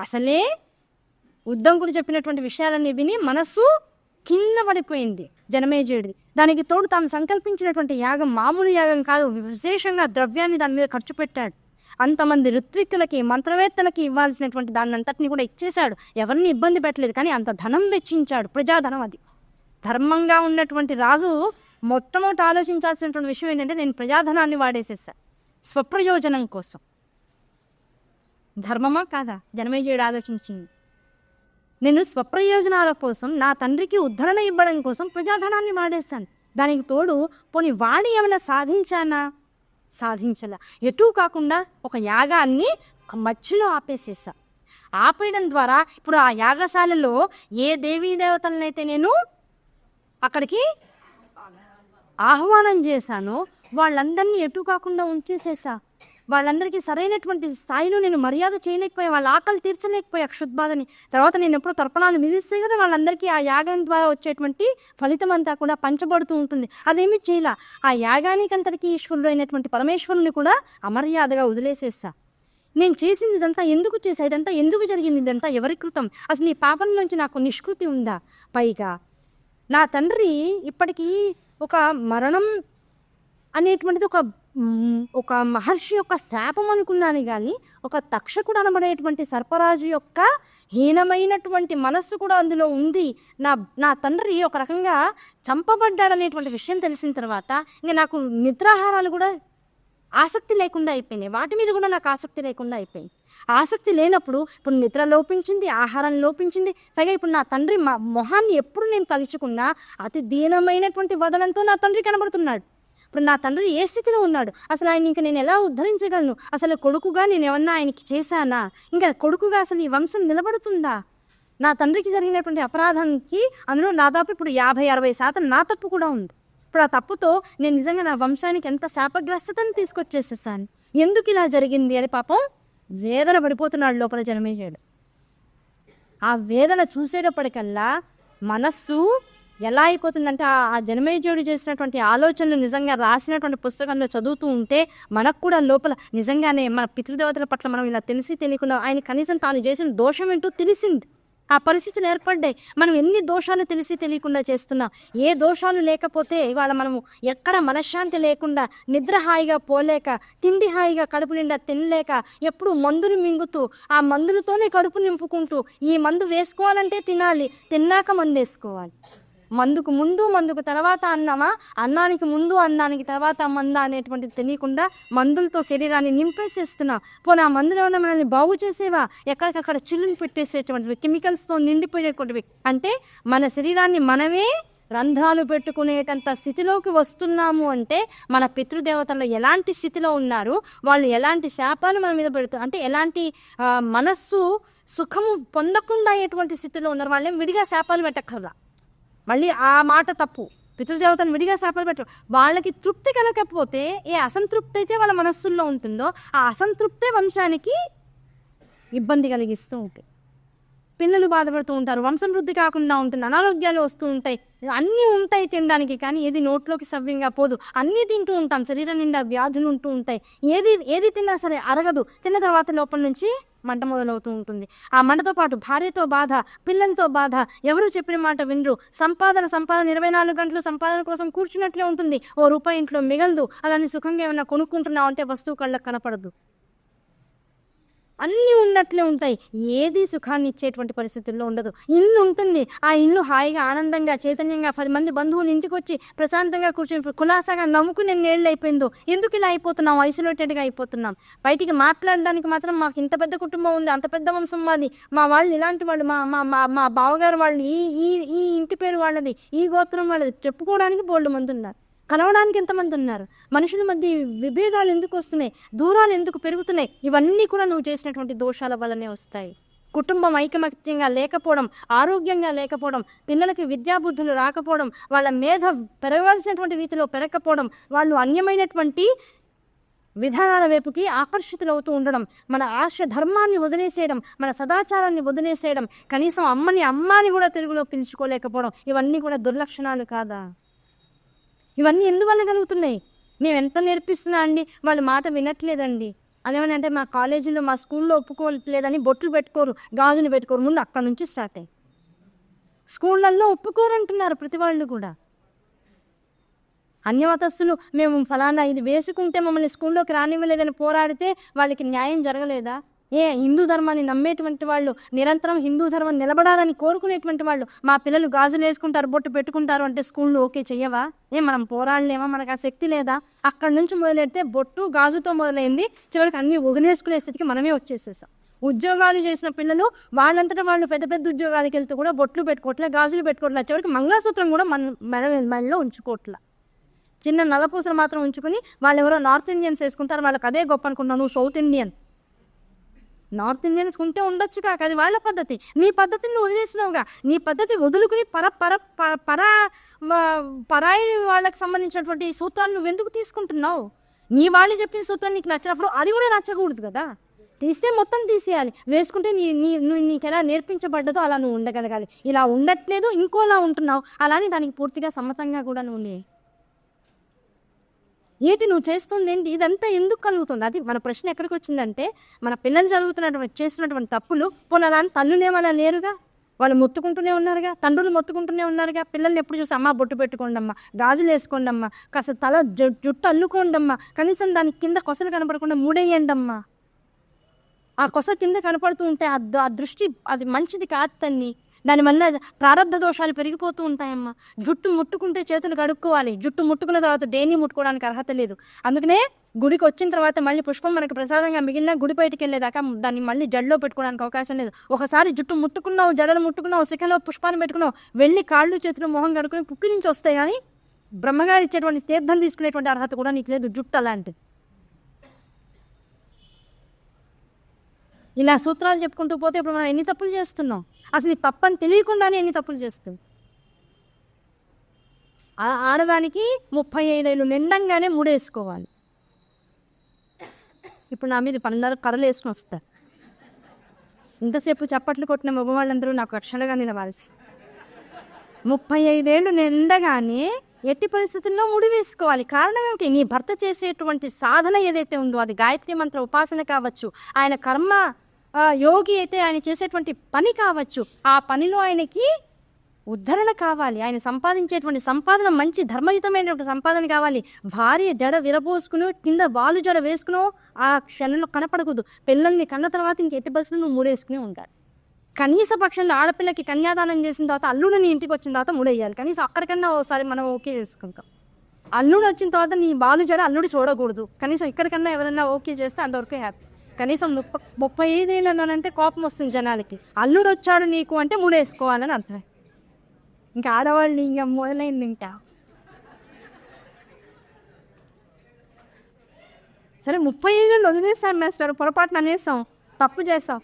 అసలే ఉద్దంకుడు చెప్పినటువంటి విషయాలన్నీ విని మనసు కింద పడిపోయింది జనమేజయుడిది. దానికి తోడు తాను సంకల్పించినటువంటి యాగం మామూలు యాగం కాదు, విశేషంగా ద్రవ్యాన్ని దాని మీద ఖర్చు పెట్టాడు. అంతమంది ఋత్విక్కులకి, మంత్రవేత్తలకి ఇవ్వాల్సినటువంటి దాన్ని అంతటిని కూడా ఇచ్చేశాడు. ఎవరిని ఇబ్బంది పెట్టలేదు, కానీ అంత ధనం వెచ్చించాడు, ప్రజాధనం. అది ధర్మంగా ఉన్నటువంటి రాజు మొట్టమొదటి ఆలోచించాల్సినటువంటి విషయం ఏంటంటే, నేను ప్రజాధనాన్ని వాడేసేసాను స్వప్రయోజనం కోసం. ధర్మమా కాదా జనమేజయుడు ఆలోచించింది? నేను స్వప్రయోజనాల కోసం, నా తండ్రికి ఉద్ధరణ ఇవ్వడం కోసం ప్రజాధనాన్ని వాడేశాను. దానికి తోడు పోనీ వాడి ఏమైనా సాధించలా. ఎటూ కాకుండా ఒక యాగాన్ని మధ్యలో ఆపేసేసా. ఆపేయడం ద్వారా ఇప్పుడు ఆ యాగశాలలో ఏ దేవీ దేవతలనైతే నేను అక్కడికి ఆహ్వానం చేశానో వాళ్ళందరినీ ఎటూ కాకుండా ఉంచేసేసా. వాళ్ళందరికీ సరైనటువంటి స్థాయిలో నేను మర్యాద చేయలేకపోయా, వాళ్ళ ఆకలి తీర్చలేకపోయా క్షుద్బాధని. తర్వాత నేను ఎప్పుడో తర్పణాలు విధిస్తే కదా వాళ్ళందరికీ ఆ యాగం ద్వారా వచ్చేటువంటి ఫలితం అంతా కూడా పంచబడుతూ ఉంటుంది. అదేమీ చేయలా. ఆ యాగానికి అంతటికీ ఈశ్వరుడు అయినటువంటి పరమేశ్వరుని కూడా అమర్యాదగా వదిలేసేసా. నేను చేసింది ఇదంతా ఎందుకు చేసా, ఇదంతా ఎందుకు జరిగింది, ఇదంతా ఎవరి కృతం, అసలు ఈ పాపం నుంచి నాకు నిష్కృతి ఉందా? పైగా నా తండ్రి ఇప్పటికీ ఒక మరణం అనేటువంటిది ఒక మహర్షి యొక్క శాపం అనుకున్నాను, కానీ ఒక తక్షకుడు అనబడేటువంటి సర్పరాజు యొక్క హీనమైనటువంటి మనస్సు కూడా అందులో ఉంది. నా తండ్రి ఒక రకంగా చంపబడ్డాడనేటువంటి విషయం తెలిసిన తర్వాత ఇంకా నాకు నిద్రాహారాలు కూడా ఆసక్తి లేకుండా అయిపోయినాయి. వాటి మీద కూడా నాకు ఆసక్తి లేకుండా అయిపోయింది. ఆసక్తి లేనప్పుడు ఇప్పుడు నిద్ర లోపించింది, ఆహారం లోపించింది. పైగా ఇప్పుడు నా తండ్రి మొహాన్ని ఎప్పుడు నేను తలుచుకున్నా అతి దీనమైనటువంటి వదనంతో నా తండ్రి కనబడుతున్నాడు. ఇప్పుడు నా తండ్రి ఏ స్థితిలో ఉన్నాడు, అసలు ఆయన ఇంకా నేను ఎలా ఉద్ధరించగలను, అసలు కొడుకుగా నేను ఏమన్నా ఆయనకి చేశానా, ఇంకా కొడుకుగా అసలు ఈ వంశం నిలబడుతుందా? నా తండ్రికి జరిగినటువంటి అపరాధానికి అందులో దాదాపు ఇప్పుడు 50-60% నా తప్పు కూడా ఉంది. ఇప్పుడు ఆ తప్పుతో నేను నిజంగా నా వంశానికి ఎంత శాపగ్రస్తతను తీసుకొచ్చేసేసాను. ఎందుకు ఇలా జరిగింది అని పాపం వేదన పడిపోతున్నాడు లోపల జనమేజయుడు. ఆ వేదన చూసేటప్పటికల్లా మనస్సు ఎలా అయిపోతుందంటే, ఆ జనమేజయుడు చేసినటువంటి ఆలోచనలు నిజంగా రాసినటువంటి పుస్తకంలో చదువుతూ ఉంటే మనకు కూడా లోపల నిజంగానే మన పితృదేవతల పట్ల మనం ఇలా తెలిసి తెలియకుండా ఆయన కనీసం తాను చేసిన దోషం ఏంటో తెలిసింది. ఆ పరిస్థితులు ఏర్పడ్డాయి. మనం ఎన్ని దోషాలు తెలిసి తెలియకుండా చేస్తున్నాం. ఏ దోషాలు లేకపోతే ఇవాళ మనము ఎక్కడ మనశ్శాంతి లేకుండా, నిద్ర హాయిగా పోలేక, తిండి హాయిగా కడుపు నిండా తినలేక, ఎప్పుడు మందులు మింగుతూ ఆ మందులతోనే కడుపు నింపుకుంటూ, ఈ మందు వేసుకోవాలంటే తినాలి, తిన్నాక మందు వేసుకోవాలి. మందుకు ముందు మందుకు తర్వాత అన్నమా, అన్నానికి ముందు అన్నానికి తర్వాత మందా అనేటువంటిది తెలియకుండా మందులతో శరీరాన్ని నింపేసేస్తున్నా. పోనీ ఆ మందులు ఏమైనా మనల్ని బాగు చేసేవా? ఎక్కడికక్కడ చిల్లుని పెట్టేసేటువంటివి, కెమికల్స్తో నిండిపోయేటువంటివి. అంటే మన శరీరాన్ని మనమే రంధ్రాలు పెట్టుకునేటంత స్థితిలోకి వస్తున్నాము అంటే మన పితృదేవతలు ఎలాంటి స్థితిలో ఉన్నారు, వాళ్ళు ఎలాంటి శాపాలు మన మీద పెడుతారు, అంటే ఎలాంటి మనస్సు సుఖము పొందకుండా అయ్యేటువంటి స్థితిలో ఉన్నారు. వాళ్ళేం విడిగా శాపాలు పెట్టక్కర్లా. మళ్ళీ ఆ మాట తప్పు. పితృదేవతను విడిగా శాపాలు పెట్టరు. వాళ్ళకి తృప్తి కలగకపోతే ఏ అసంతృప్తి అయితే వాళ్ళ మనస్సుల్లో ఉంటుందో ఆ అసంతృప్తే వంశానికి ఇబ్బంది కలిగిస్తూ ఉంటాయి. పిల్లలు బాధపడుతూ ఉంటారు, వంశం వృద్ధి కాకుండా ఉంటుంది, అనారోగ్యాలు వస్తూ ఉంటాయి. అన్నీ ఉంటాయి తినడానికి, కానీ ఏది నోట్లోకి సవ్యంగా పోదు. అన్నీ తింటూ ఉంటాం, శరీరం నిండా వ్యాధులు ఉంటూ ఉంటాయి. ఏది తిన్నా సరే అరగదు. తిన్న తర్వాత లోపల నుంచి మంట మొదలవుతూ ఉంటుంది. ఆ మంటతో పాటు భార్యతో బాధ, పిల్లలతో బాధ, ఎవరు చెప్పిన మాట వినరు. సంపాదన 24 గంటలు సంపాదన కోసం కూర్చున్నట్లే ఉంటుంది. ఓ రూపాయి ఇంట్లో మిగలదు. అలానే సుఖంగా ఏమైనా కొనుక్కుంటున్నావు అంటే వస్తువు కళ్ళకు కనపడదు. అన్నీ ఉన్నట్లే ఉంటాయి. ఏది సుఖాన్ని ఇచ్చేటువంటి పరిస్థితుల్లో ఉండదు. ఇల్లు ఉంటుంది, ఆ ఇల్లు హాయిగా ఆనందంగా చైతన్యంగా 10 మంది బంధువులు ఇంటికి వచ్చి ప్రశాంతంగా కూర్చొని కులాసాగా నవ్వుకుని ఎన్నేళ్ళు అయిపోయిందో. ఎందుకు ఇలా అయిపోతున్నాం? ఐసోలేటెడ్గా అయిపోతున్నాం. బయటికి మాట్లాడడానికి మాత్రం మాకు ఇంత పెద్ద కుటుంబం ఉంది, అంత పెద్ద వంశం మాది, మా వాళ్ళు ఇలాంటి వాళ్ళు, మా బావగారు వాళ్ళు ఈ ఇంటి పేరు వాళ్ళది, ఈ గోత్రం వాళ్ళది చెప్పుకోవడానికి బోల్డు మంది ఉన్నారు. కలవడానికి ఎంతమంది ఉన్నారు? మనుషుల మధ్య విభేదాలు ఎందుకు వస్తున్నాయి? దూరాలు ఎందుకు పెరుగుతున్నాయి? ఇవన్నీ కూడా నువ్వు చేసినటువంటి దోషాల వల్లనే వస్తాయి. కుటుంబం ఐకమత్యంగా లేకపోవడం, ఆరోగ్యంగా లేకపోవడం, పిల్లలకి విద్యాబుద్ధులు రాకపోవడం, వాళ్ళ మేధ పెరగాల్సినటువంటి రీతిలో పెరగకపోవడం, వాళ్ళు అన్యమైనటువంటి విధానాల వైపుకి ఆకర్షితులవుతూ ఉండడం, మన ఆశ ధర్మాన్ని వదిలేసేయడం, మన సదాచారాన్ని వదిలేసేయడం, కనీసం అమ్మాని కూడా తెలుగులో పిలుచుకోలేకపోవడం, ఇవన్నీ కూడా దుర్లక్షణాలు కాదా? ఇవన్నీ ఎందువల్ల కలుగుతున్నాయి? మేము ఎంత నేర్పిస్తున్నా అండి, వాళ్ళు మాట వినట్లేదండి. అదేమని అంటే మా కాలేజీలో మా స్కూల్లో ఒప్పుకోలేదని బొట్లు పెట్టుకోరు, గాజులు పెట్టుకోరు. ముందు అక్కడ నుంచి స్టార్ట్ అయ్యి స్కూళ్ళల్లో ఒప్పుకోరు అంటున్నారు ప్రతి వాళ్ళు కూడా. అన్యమతస్థులు మేము ఫలానా ఇది వేసుకుంటే మమ్మల్ని స్కూల్లోకి రానివ్వలేదని పోరాడితే వాళ్ళకి న్యాయం జరగలేదా? హిందూ ధర్మాన్ని నమ్మేటువంటి వాళ్ళు, నిరంతరం హిందూ ధర్మం నిలబడాలని కోరుకునేటువంటి వాళ్ళు మా పిల్లలు గాజులు వేసుకుంటారు, బొట్టు పెట్టుకుంటారు అంటే స్కూళ్ళు ఓకే చెయ్యవా? మనం పోరాడలేమా? మనకు ఆ శక్తి లేదా? అక్కడి నుంచి మొదలెడితే బొట్టు గాజుతో మొదలైంది, చివరికి అన్ని వదిలేసుకునే స్థితికి మనమే వచ్చేసేసాం. ఉద్యోగాలు చేసిన పిల్లలు వాళ్ళంతటా వాళ్ళు పెద్ద పెద్ద ఉద్యోగాలకు వెళ్తూ కూడా బొట్లు పెట్టుకోవట్లే, గాజులు పెట్టుకోవట్లే, చివరికి మంగళసూత్రం కూడా మెడలో ఉంచుకోవట్లే. చిన్న నల్లపూసలు మాత్రం ఉంచుకుని వాళ్ళు ఎవరో నార్త్ ఇండియన్స్ వేసుకుంటారు, వాళ్ళకి అదే గొప్ప అనుకుంటున్నాను. నువ్వు సౌత్ ఇండియన్, నార్త్ ఇండియన్స్ ఉంటే ఉండొచ్చు కాక, అది వాళ్ళ పద్ధతి. నీ పద్ధతిని నువ్వు వదిలేసినావుగా. నీ పద్ధతి వదులుకుని పరాయి వాళ్ళకి సంబంధించినటువంటి సూత్రాన్ని నువ్వు ఎందుకు తీసుకుంటున్నావు? నీ వాళ్ళు చెప్పిన సూత్రం నీకు నచ్చినప్పుడు అది కూడా నచ్చకూడదు కదా. తీస్తే మొత్తం తీసేయాలి, వేసుకుంటే నీకు ఎలా నేర్పించబడ్డదో అలా నువ్వు ఉండగలగాలి. ఇలా ఉండట్లేదు, ఇంకోలా ఉంటున్నావు, అలానే దానికి పూర్తిగా సమ్మతంగా కూడా నువ్వు ఏంటి నువ్వు చేస్తుంది ఏంటి? ఇదంతా ఎందుకు కలుగుతుంది? అది మన ప్రశ్న ఎక్కడికి వచ్చిందంటే, మన పిల్లలు చేస్తున్నటువంటి తప్పులు పోనాలని తల్లులు ఏమన్నా లేరుగా, వాళ్ళు మొత్తుకుంటూనే ఉన్నారుగా, తండ్రులు మొత్తుకుంటూనే ఉన్నారుగా. పిల్లల్ని ఎప్పుడు చూసి అమ్మ బొట్టు పెట్టుకోండమ్మా, గాజులు వేసుకోండమ్మా, కాస్త తల జుట్టు అల్లుకోండమ్మా, కనీసం దాని కింద కొసలు కనపడకుండా మూడేయండమ్మా. ఆ కొస కింద కనపడుతూ ఉంటే ఆ దృష్టి అది మంచిది కాదు తన్ని. దానివల్ల ప్రారంధ దోషాలు పెరిగిపోతూ ఉంటాయమ్మా. జుట్టు ముట్టుకుంటే చేతులు కడుక్కోవాలి, జుట్టు ముట్టుకున్న తర్వాత దేన్ని ముట్టుకోవడానికి అర్హత లేదు. అందుకనే గుడికి వచ్చిన తర్వాత మళ్ళీ పుష్పం మనకు ప్రసాదంగా మిగిలిన గుడి బయటికి వెళ్ళేదాకా దాన్ని మళ్ళీ జడలో పెట్టుకోవడానికి అవకాశం లేదు. ఒకసారి జుట్టు ముట్టుకున్నావు, జడలు ముట్టుకున్నావు, శిఖలో పుష్పాన్ని పెట్టుకున్నావు, వెళ్ళి కాళ్ళు చేతులు మొహం కడుక్కుని పుక్కి నుంచి వస్తాయి, కానీ బ్రహ్మగారు ఇచ్చేటువంటి తీర్థం తీసుకునేటువంటి అర్హత కూడా నీకు లేదు. జుట్టు అలాంటిది. ఇలా సూత్రాలు చెప్పుకుంటూ పోతే ఇప్పుడు మనం ఎన్ని తప్పులు చేస్తున్నాం? అసలు ఈ తప్పని తెలియకుండానే ఎన్ని తప్పులు చేస్తుంది. ఆడదానికి 35 ఏళ్ళు నిండంగానే మూడేసుకోవాలి. ఇప్పుడు నా మీద 12 కర్రలు వేసుకుని వస్తారు. ఇంతసేపు చప్పట్లు కొట్టిన మగవాళ్ళందరూ నాకు రక్షణగా నిలవాల్సి. 35 ఏళ్ళు నిండగానే ఎట్టి పరిస్థితుల్లో ముడి వేసుకోవాలి. కారణం ఏమిటి? నీ భర్త చేసేటువంటి సాధన ఏదైతే ఉందో, అది గాయత్రి మంత్ర ఉపాసన కావచ్చు, ఆయన కర్మ యోగి అయితే ఆయన చేసేటువంటి పని కావచ్చు, ఆ పనిలో ఆయనకి ఉద్ధరణ కావాలి, ఆయన సంపాదించేటువంటి సంపాదన మంచి ధర్మయుతమైనటువంటి సంపాదన కావాలి. భార్య జడ విరబోసుకుని కింద బాలు జడ వేసుకునో ఆ క్షణంలో కనపడకూడదు. పిల్లల్ని కన్న తర్వాత ఇంకెట్టి బస్సులు నువ్వు మూడేసుకుని ఉండాలి. కనీస పక్షంలో ఆడపిల్లకి కన్యాదానం చేసిన తర్వాత అల్లుడు నీ ఇంటికి వచ్చిన తర్వాత మూడేయాలి. కనీసం అక్కడికన్నా ఒకసారి మనం ఓకే చేసుకుంటాం. అల్లుడు వచ్చిన తర్వాత నీ బాలు జడ అల్లుడు చూడకూడదు. కనీసం ఇక్కడికన్నా ఎవరైనా ఓకే చేస్తే అంతవరకు హ్యాపీ. కనీసం 35 ఏళ్ళు అన్నానంటే కోపం వస్తుంది జనాలకి. అల్లుడు వచ్చాడు నీకు అంటే మూడేసుకోవాలని అర్థం. ఇంకా ఆడవాళ్ళు ఇంకా మొదలైంది. ఇంకా సరే 35 ఏళ్ళు వదిలేస్తాం మాస్టర్, పొరపాటున అనేసాం, తప్పు చేస్తాం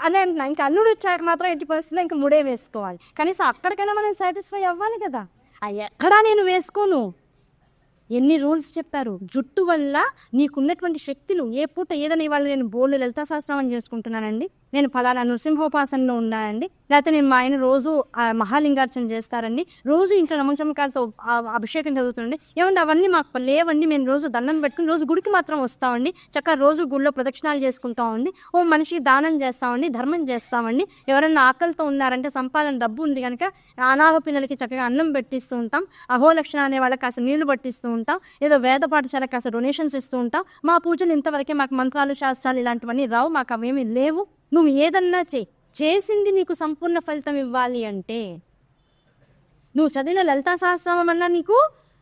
అదే అంటున్నా. ఇంకా అల్లుడు వచ్చాక మాత్రం ఎట్టి పరిస్థితుల్లో ఇంకా ముడే వేసుకోవాలి. కనీసం అక్కడికైనా మనం సాటిస్ఫై అవ్వాలి కదా. ఎక్కడా నేను వేసుకోను. ఎన్ని రూల్స్ చెప్పారు. జుట్టు వల్ల నీకున్నటువంటి శక్తులు ఏ పూట ఏదని ఇవాళ నేను బోర్డు లలితా సహస్రనామం చేసుకుంటున్నానండి, నేను ఫలానా నృసింహోపాసనలో ఉన్నానండి, లేకపోతే నేను మా ఆయన రోజు మహాలింగార్చన చేస్తారండి, రోజు ఇంట్లో నమ్మకముకాలతో అభిషేకం చదువుతుండండి. ఏమండి అవన్నీ మాకు లేవండి, మేము రోజు దండం పెట్టుకుని రోజు గుడికి మాత్రం వస్తామండి, చక్కగా రోజు గుడిలో ప్రదక్షిణాలు చేసుకుంటామండి, ఓ మనిషికి దానం చేస్తామండి, ధర్మం చేస్తామండి, ఎవరైనా ఆకలితో ఉన్నారంటే సంపాదన డబ్బు ఉంది కనుక అనాథ పిల్లలకి చక్కగా అన్నం పెట్టిస్తూ ఉంటాం, అహోలక్షణ అనే వాళ్ళకి కాస్త నీళ్లు పట్టిస్తూ ఉంటాం, ఏదో వేద పాఠశాల కాస్త డొనేషన్స్ ఇస్తూ ఉంటాం. మా పూజలు ఇంతవరకే, మాకు మంత్రాలు శాస్త్రాలు ఇలాంటివన్నీ రావు, మాకు అవేమీ లేవు. నువ్వు ఏదన్నా చేసింది నీకు సంపూర్ణ ఫలితం ఇవ్వాలి అంటే నువ్వు చదివిన లలితా సహస్రనామం అన్నా నీకు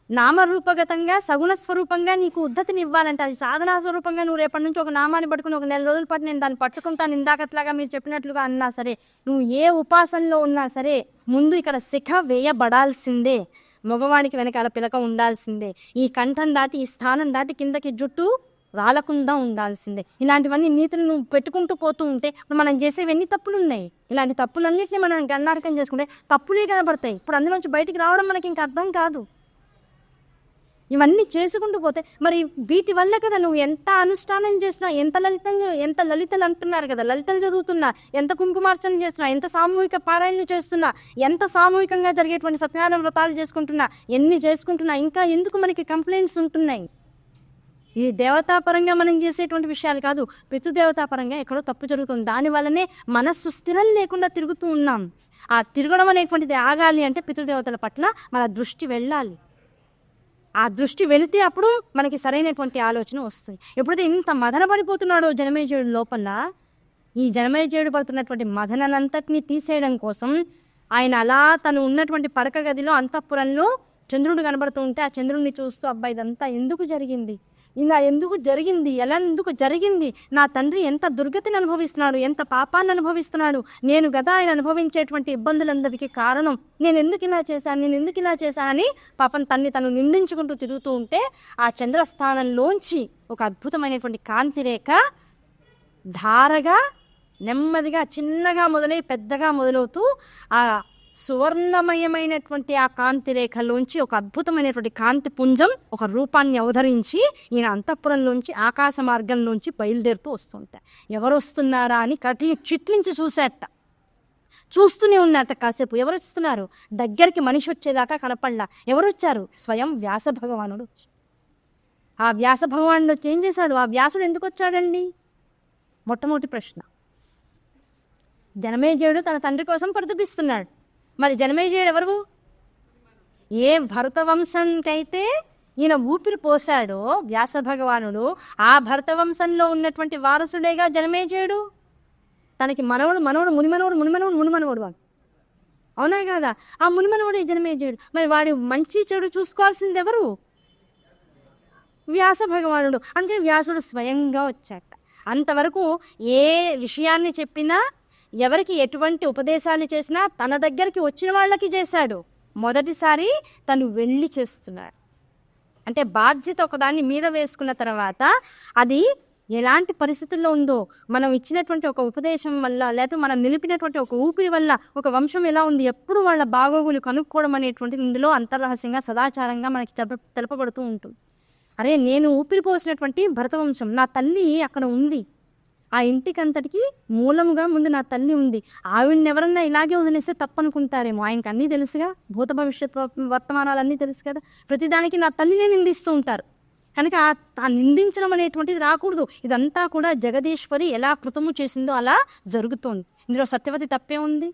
నామరూపగతంగా సగుణ స్వరూపంగా నీకు ఉద్ధతిని ఇవ్వాలంటే, అది సాధనా స్వరూపంగా నువ్వు రేపటి నుంచి ఒక నామాన్ని పట్టుకుని ఒక 4 రోజుల పాటు నేను దాన్ని పట్టుకుంటాను ఇందాకట్లాగా మీరు చెప్పినట్లుగా అన్నా సరే, నువ్వు ఏ ఉపాసనలో ఉన్నా సరే ముందు ఇక్కడ శిఖ వేయబడాల్సిందే. మగవాడికి వెనకాల పిలక ఉండాల్సిందే. ఈ కంఠం దాటి ఈ స్థానం దాటి కిందకి జుట్టు రాలకుండా ఉండాల్సిందే. ఇలాంటివన్నీ నీతులు నువ్వు పెట్టుకుంటూ పోతూ ఉంటే మనం చేసేవి ఎన్ని తప్పులు ఉన్నాయి. ఇలాంటి తప్పులన్నింటినీ మనం గన్నార్కం చేసుకుంటే తప్పులే కనబడతాయి. ఇప్పుడు అందులోంచి బయటికి రావడం మనకి ఇంకా అర్థం కాదు. ఇవన్నీ చేసుకుంటూ పోతే మరి వీటి వల్ల కదా నువ్వు ఎంత అనుష్ఠానం చేసినా, ఎంత లలితలు అంటున్నారు కదా, లలితలు చదువుతున్నా, ఎంత కుంకుమార్చన చేస్తున్నా, ఎంత సామూహిక పారాయణలు చేస్తున్నా, ఎంత సామూహికంగా జరిగేటువంటి సత్యనారాయణ వ్రతాలు చేసుకుంటున్నా, ఎన్ని చేసుకుంటున్నా, ఇంకా ఎందుకు మనకి కంప్లైంట్స్ ఉంటున్నాయి? ఇది దేవతాపరంగా మనం చేసేటువంటి విషయాలు కాదు, పితృదేవతాపరంగా ఎక్కడో తప్పు జరుగుతుంది. దానివల్లనే మనస్సు స్థిరం లేకుండా తిరుగుతూ ఉన్నాం. ఆ తిరగడం అనేటువంటిది ఆగాలి అంటే పితృదేవతల పట్ల మన దృష్టి వెళ్ళాలి. ఆ దృష్టి వెళితే అప్పుడు మనకి సరైనటువంటి ఆలోచన వస్తుంది. ఎప్పుడైతే ఇంత మదన పడిపోతున్నాడో జనమేజయుడు లోపల, ఈ జనమేజయుడు పడుతున్నటువంటి మదనంతటిని తీసేయడం కోసం ఆయన అలా తను ఉన్నటువంటి పడక గదిలో అంతఃపురంలో చంద్రుడు కనబడుతూ ఉంటే ఆ చంద్రుడిని చూస్తూ అబ్బాయి ఇదంతా ఎందుకు జరిగింది, ఇలా ఎందుకు జరిగింది, ఎలా ఎందుకు జరిగింది, నా తండ్రి ఎంత దుర్గతిని అనుభవిస్తున్నాడు, ఎంత పాపాన్ని అనుభవిస్తున్నాడు, నేను గదా ఆయన అనుభవించేటువంటి ఇబ్బందులందరికీ కారణం, నేను ఎందుకు ఇలా చేశానని పాపం తను నిందించుకుంటూ తిరుగుతూ ఉంటే ఆ చంద్రస్థానంలోంచి ఒక అద్భుతమైనటువంటి కాంతి రేఖ ధారగా నెమ్మదిగా చిన్నగా మొదలై పెద్దగా మొదలవుతూ ఆ సువర్ణమయమైనటువంటి ఆ కాంతి రేఖలోంచి ఒక అద్భుతమైనటువంటి కాంతి పుంజం ఒక రూపాన్ని అవతరించి ఈయన అంతఃపురంలోంచి ఆకాశ మార్గంలోంచి బయలుదేరుతూ వస్తుంటాయి. ఎవరు వస్తున్నారా అని చిట్లించి చూస్తూనే ఉన్నట్ట కాసేపు. ఎవరు వస్తున్నారు? దగ్గరికి మనిషి వచ్చేదాకా కనపడలా. ఎవరు వచ్చారు? స్వయం వ్యాస భగవానుడు. ఆ వ్యాస భగవానుడు వచ్చి ఏం చేశాడు? ఆ వ్యాసుడు ఎందుకు వచ్చాడండి? మొట్టమొదటి ప్రశ్న. జనమేజయుడు తన తండ్రి కోసం ప్రతిపిస్తున్నాడు. మరి జనమేజయుడు ఎవరు? ఏ భరత వంశానికైతే ఈయన ఊపిరి పోశాడో వ్యాస భగవానుడు, ఆ భరత వంశంలో ఉన్నటువంటి వారసుడేగా జనమేజయుడు. తనకి మునిమనవుడు వాడు, అవునా కాదా? ఆ మునిమనవుడే జనమేజయుడు. మరి వాడు మంచి చెడు చూసుకోవాల్సింది ఎవరు? వ్యాస భగవానుడు. అంటే వ్యాసుడు స్వయంగా వచ్చాక అంతవరకు ఏ విషయాన్ని చెప్పినా, ఎవరికి ఎటువంటి ఉపదేశాలు చేసినా తన దగ్గరికి వచ్చిన వాళ్ళకి చేశాడు. మొదటిసారి తను వెళ్ళి చేస్తున్నాడు. అంటే బాధ్యత ఒకదాన్ని మీద వేసుకున్న తర్వాత అది ఎలాంటి పరిస్థితుల్లో ఉందో, మనం ఇచ్చినటువంటి ఒక ఉపదేశం వల్ల, లేకపోతే మనం నిలిపినటువంటి ఒక ఊపిరి వల్ల ఒక వంశం ఎలా ఉంది, ఎప్పుడు వాళ్ళ బాగోగులు కనుక్కోవడం అనేటువంటిది ఇందులో అంతర్రహస్యంగా సదాచారంగా మనకి తెలపబడుతూ ఉంటుంది. అరే, నేను ఊపిరి పోసినటువంటి భరతవంశం, నా తల్లి అక్కడ ఉంది, ఆ ఇంటికంతటికి మూలముగా ముందు నా తల్లి ఉంది, ఆవిడని ఎవరన్నా ఇలాగే వదిలేస్తే తప్పనుకుంటారేమో. ఆయనకు అన్నీ తెలుసుగా, భూత భవిష్యత్ వర్తమానాలన్నీ తెలుసు కదా, ప్రతిదానికి నా తల్లినే నిందిస్తూ ఉంటారు. కనుక ఆ నిందించడం అనేటువంటిది రాకూడదు. ఇదంతా కూడా జగదీశ్వరి ఎలా కృతము చేసిందో అలా జరుగుతోంది. ఇందులో సత్యవతి తప్పే ఉంది,